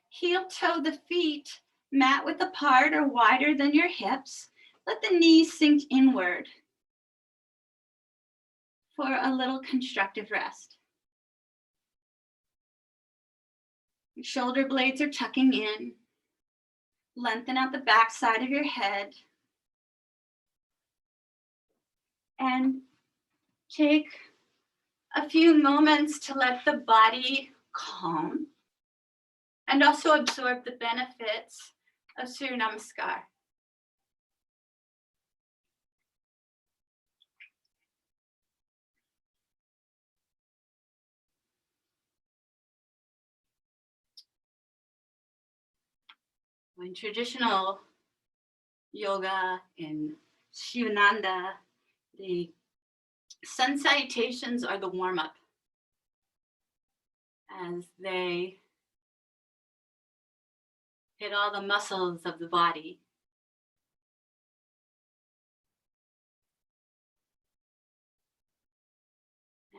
S2: Heel toe the feet, mat width apart or wider than your hips. Let the knees sink inward. for a little constructive rest. Your shoulder blades are tucking in. Lengthen out the back side of your head. And take a few moments to let the body calm and also absorb the benefits of Surya Namaskar. In traditional yoga in Shivananda, the Sun Salutations are the warm-up as they hit all the muscles of the body.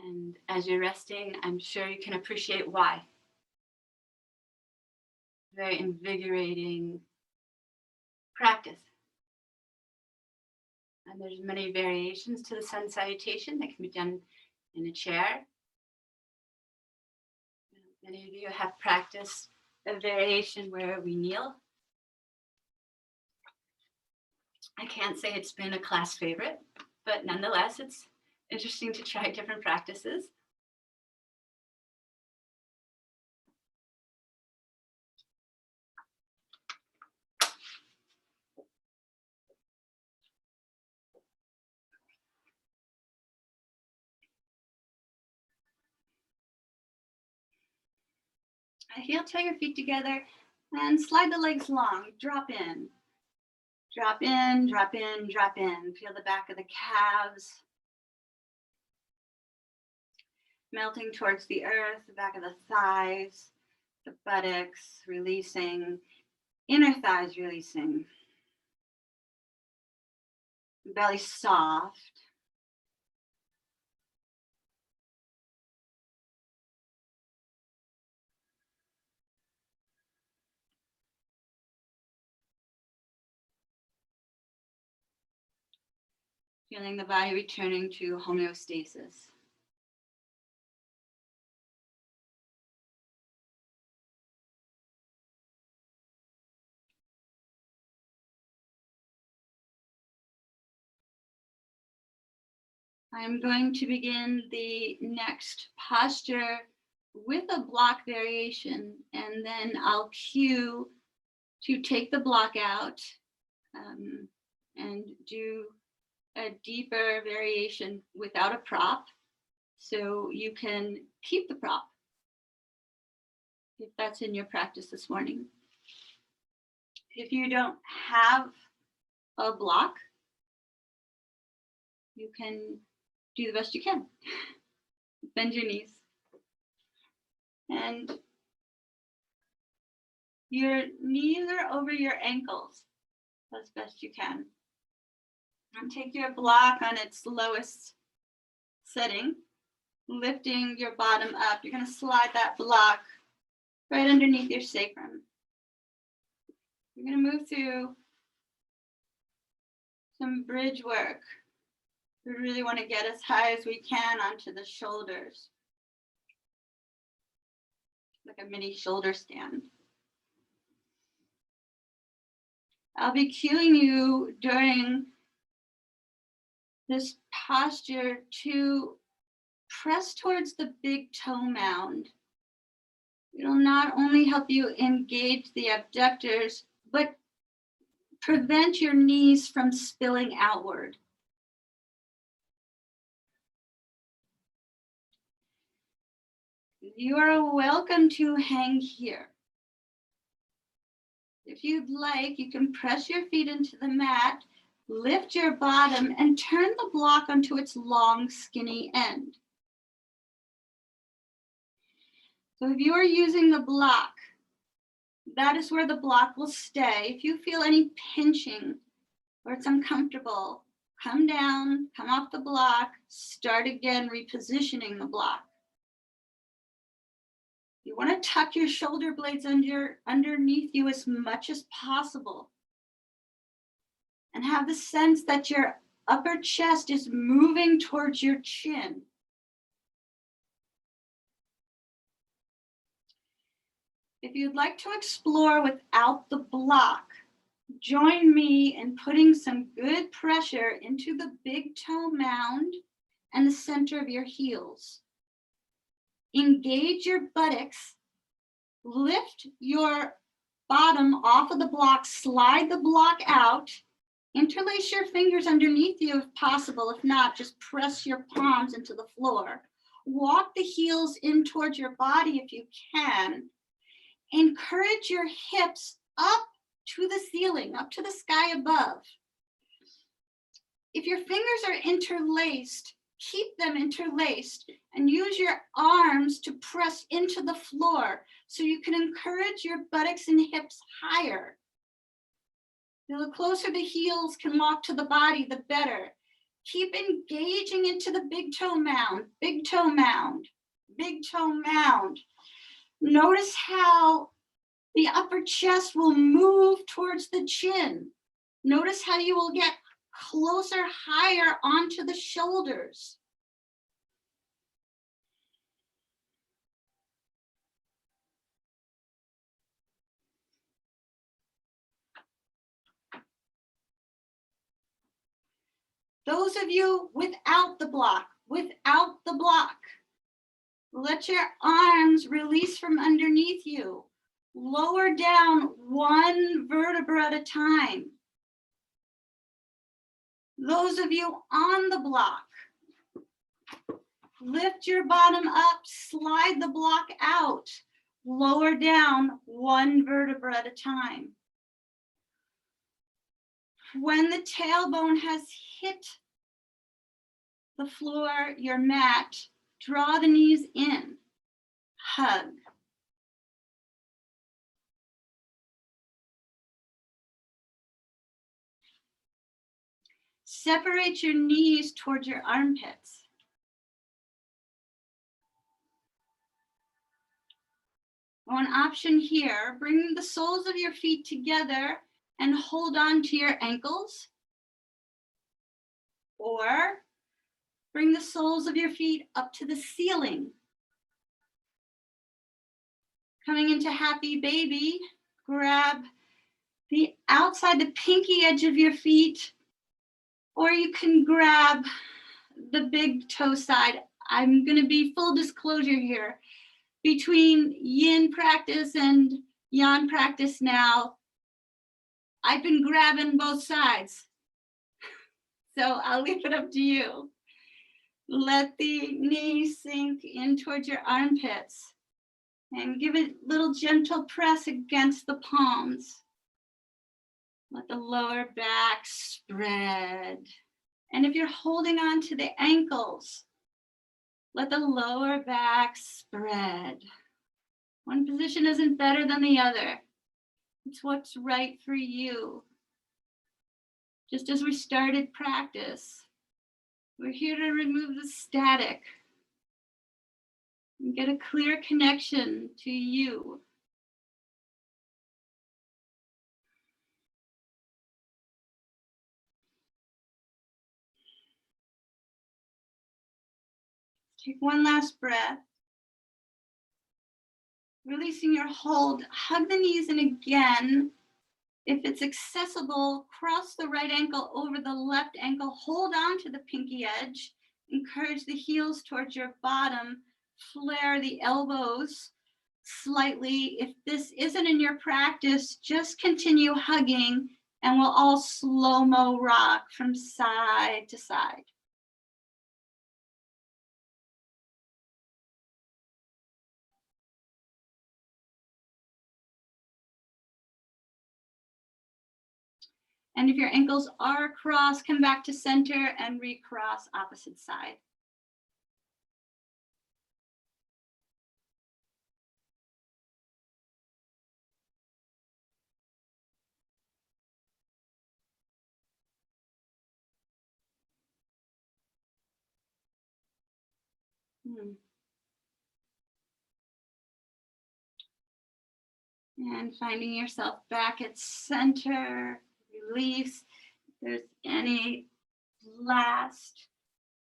S2: And as you're resting, I'm sure you can appreciate why. Very invigorating practice. And there's many variations to the Sun Salutation that can be done in a chair. Many of you have practiced a variation where we kneel. I can't say it's been a class favorite, but nonetheless, it's interesting to try different practices. Heel toe your feet together and slide the legs long. Drop in. Drop in, drop in, drop in. Feel the back of the calves melting towards the earth, the back of the thighs, the buttocks releasing, inner thighs releasing. Belly soft. Feeling the body returning to homeostasis. I'm going to begin the next posture with a block variation, and then I'll cue to take the block out and do a deeper variation without a prop, so you can keep the prop if that's in your practice this morning. If you don't have a block, you can do the best you can. Bend your knees. And your knees are over your ankles as best you can. And take your block on its lowest setting, lifting your bottom up. You're going to slide that block right underneath your sacrum. You're going to move through some bridge work. We really want to get as high as we can onto the shoulders, like a mini shoulder stand. I'll be cueing you during this posture to press towards the big toe mound. It'll not only help you engage the abductors, but prevent your knees from spilling outward. You are welcome to hang here. If you'd like, you can press your feet into the mat, lift your bottom, and turn the block onto its long, skinny end. So if you are using the block, that is where the block will stay. If you feel any pinching or it's uncomfortable, come down, come off the block, start again repositioning the block. You want to tuck your shoulder blades underneath you as much as possible. And have the sense that your upper chest is moving towards your chin. If you'd like to explore without the block, join me in putting some good pressure into the big toe mound and the center of your heels. Engage your buttocks, lift your bottom off of the block, slide the block out, interlace your fingers underneath you if possible. If not, just press your palms into the floor. Walk the heels in towards your body if you can. Encourage your hips up to the ceiling, up to the sky above. If your fingers are interlaced, keep them interlaced and use your arms to press into the floor so you can encourage your buttocks and hips higher. The closer the heels can walk to the body, the better. Keep engaging into the big toe mound, big toe mound, big toe mound. Notice how the upper chest will move towards the chin. Notice how you will get closer, higher onto the shoulders. Those of you without the block, let your arms release from underneath you. Lower down one vertebra at a time. Those of you on the block, lift your bottom up, slide the block out. Lower down one vertebra at a time. When the tailbone has hit the floor, your mat, draw the knees in, hug. Separate your knees towards your armpits. One option here, bring the soles of your feet together and hold on to your ankles. Or bring the soles of your feet up to the ceiling. Coming into happy baby, grab the outside, the pinky edge of your feet, or you can grab the big toe side. I'm going to be full disclosure here. Between yin practice and yang practice now, I've been grabbing both sides. So I'll leave it up to you. Let the knees sink in towards your armpits and give a little gentle press against the palms. Let the lower back spread. And if you're holding on to the ankles, let the lower back spread. One position isn't better than the other. It's what's right for you. Just as we started practice, we're here to remove the static and get a clear connection to you. Take one last breath. Releasing your hold, hug the knees in again. If it's accessible, cross the right ankle over the left ankle, hold on to the pinky edge, encourage the heels towards your bottom, flare the elbows slightly. If this isn't in your practice, just continue hugging and we'll all slow-mo rock from side to side. And if your ankles are crossed, come back to center and recross opposite side. And finding yourself back at center, release. If there's any last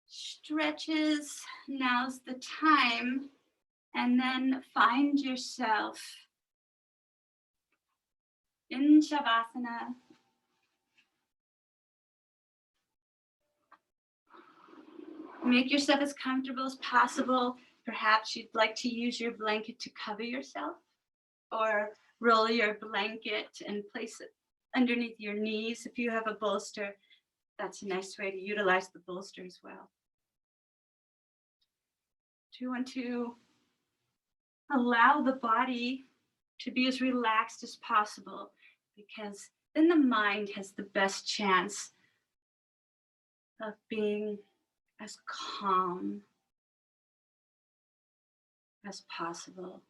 S2: stretches, now's the time. And then find yourself
S1: in Shavasana. Make yourself as comfortable as possible. Perhaps you'd like to use your blanket to cover yourself, or roll your blanket and place it underneath your knees. If you have a bolster, that's a nice way to utilize the bolster as well. Do you want to allow the body to be as relaxed as possible, because then the mind has the best chance of being as calm as possible.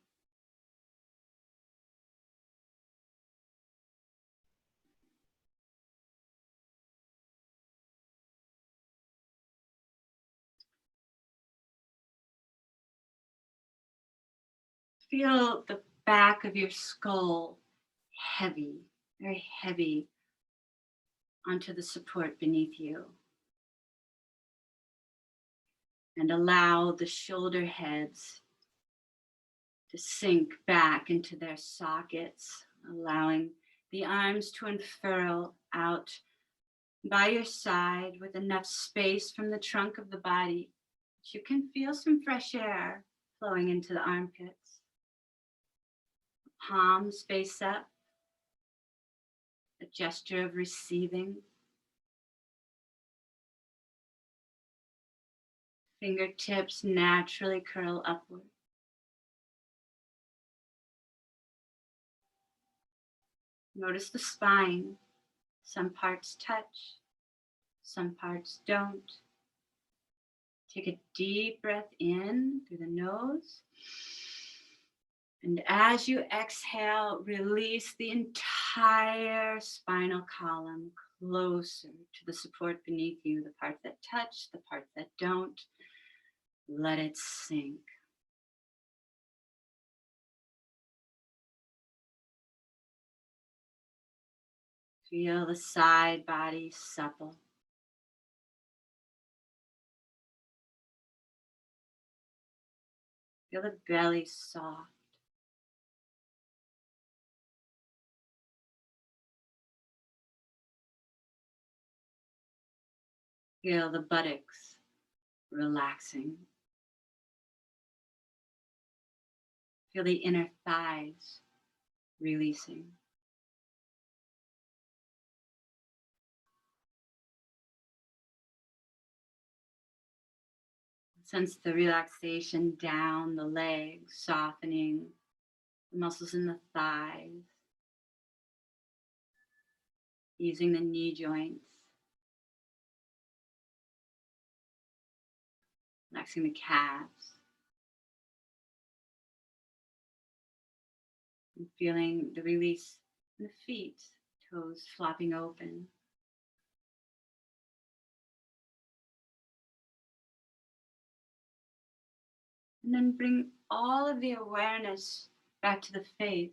S1: Feel the back of your skull heavy, very heavy onto the support beneath you. And allow the shoulder heads to sink back into their sockets, allowing the arms to unfurl out by your side with enough space from the trunk of the body that you can feel some fresh air flowing into the armpits. Palms face up, a gesture of receiving. Fingertips naturally curl upward. Notice the spine. Some parts touch, some parts don't. Take a deep breath in through the nose. And as you exhale, release the entire spinal column closer to the support beneath you. The parts that touch, the parts that don't. Let it sink. Feel the side body supple. Feel the belly soft. Feel the buttocks relaxing. Feel the inner thighs releasing. Sense the relaxation down the legs, softening the muscles in the thighs, easing the knee joints, relaxing the calves, and feeling the release in the feet, toes flopping open. And then bring all of the awareness back to the face.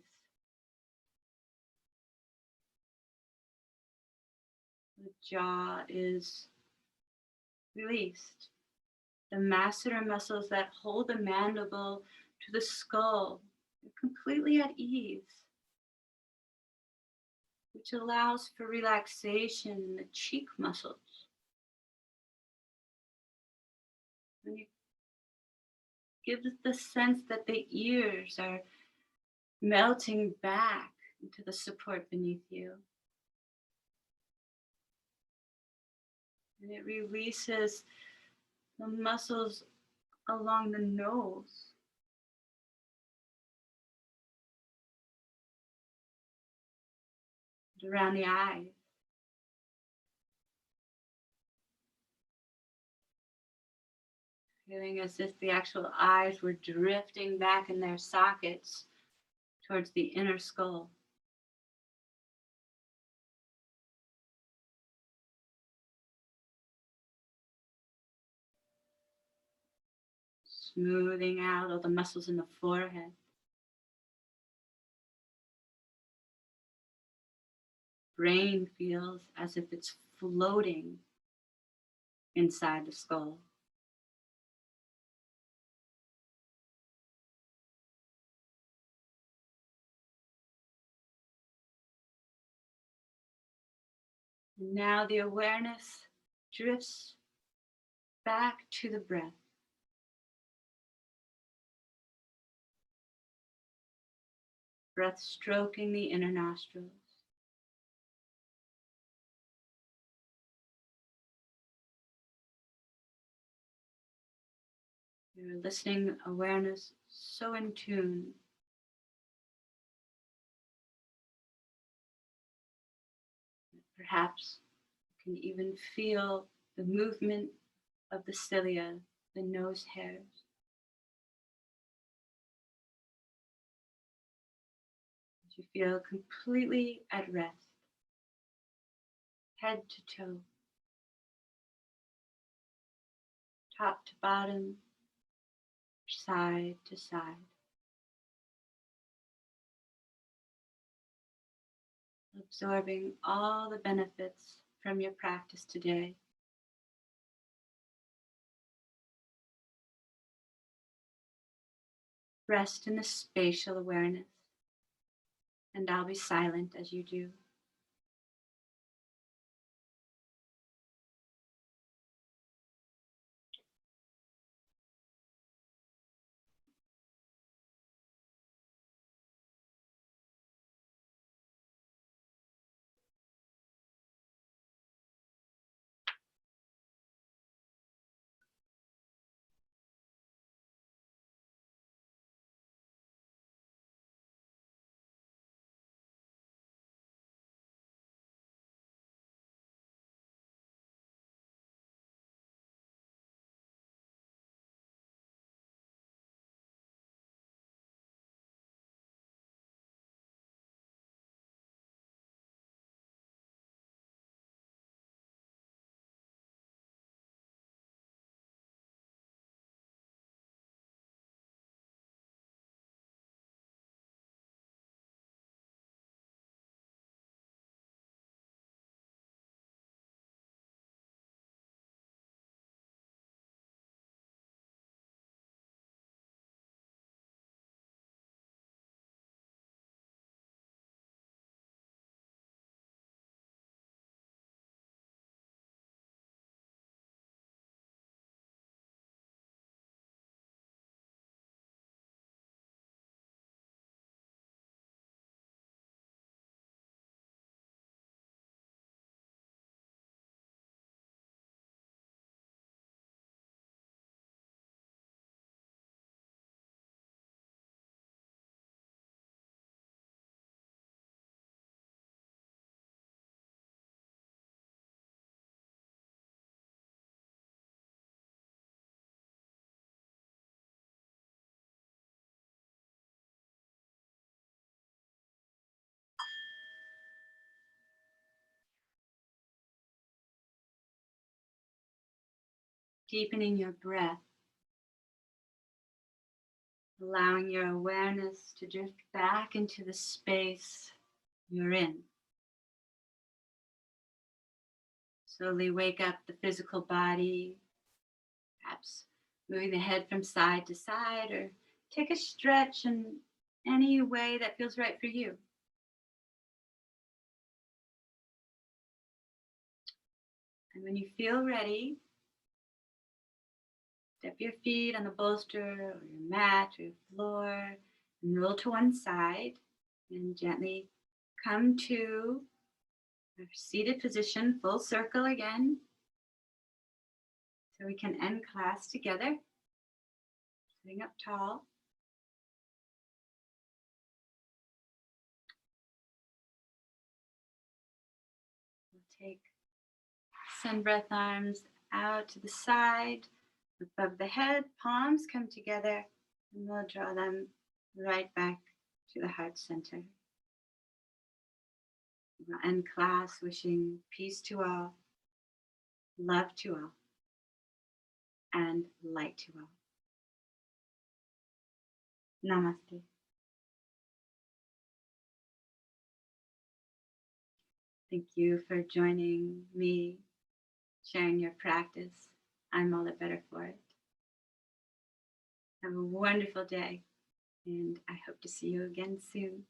S1: The jaw is released. The masseter muscles that hold the mandible to the skull are completely at ease, which allows for relaxation in the cheek muscles. And you give the sense that the ears are melting back into the support beneath you. And it releases the muscles along the nose. And around the eyes. Feeling as if the actual eyes were drifting back in their sockets towards the inner skull. Smoothing out all the muscles in the forehead. Brain feels as if it's floating inside the skull. And now the awareness drifts back to the breath. Breath stroking the inner nostrils. Your listening awareness so in tune. Perhaps you can even feel the movement of the cilia, the nose hairs. As you feel completely at rest, head to toe, top to bottom, side to side. Absorbing all the benefits from your practice today. Rest in the spatial awareness, and I'll be silent as you do. Deepening your breath, allowing your awareness to drift back into the space you're in. Slowly wake up the physical body, perhaps moving the head from side to side, or take a stretch in any way that feels right for you. And when you feel ready, step your feet on the bolster or your mat or your floor and roll to one side and gently come to a seated position, full circle again. So we can end class together, sitting up tall. We'll take sun breath arms out to the side, above the head, palms come together, and we'll draw them right back to the heart center. We'll end class wishing peace to all, love to all, and light to all. Namaste. Thank you for joining me, sharing your practice. I'm all the better for it. Have a wonderful day, and I hope to see you again soon.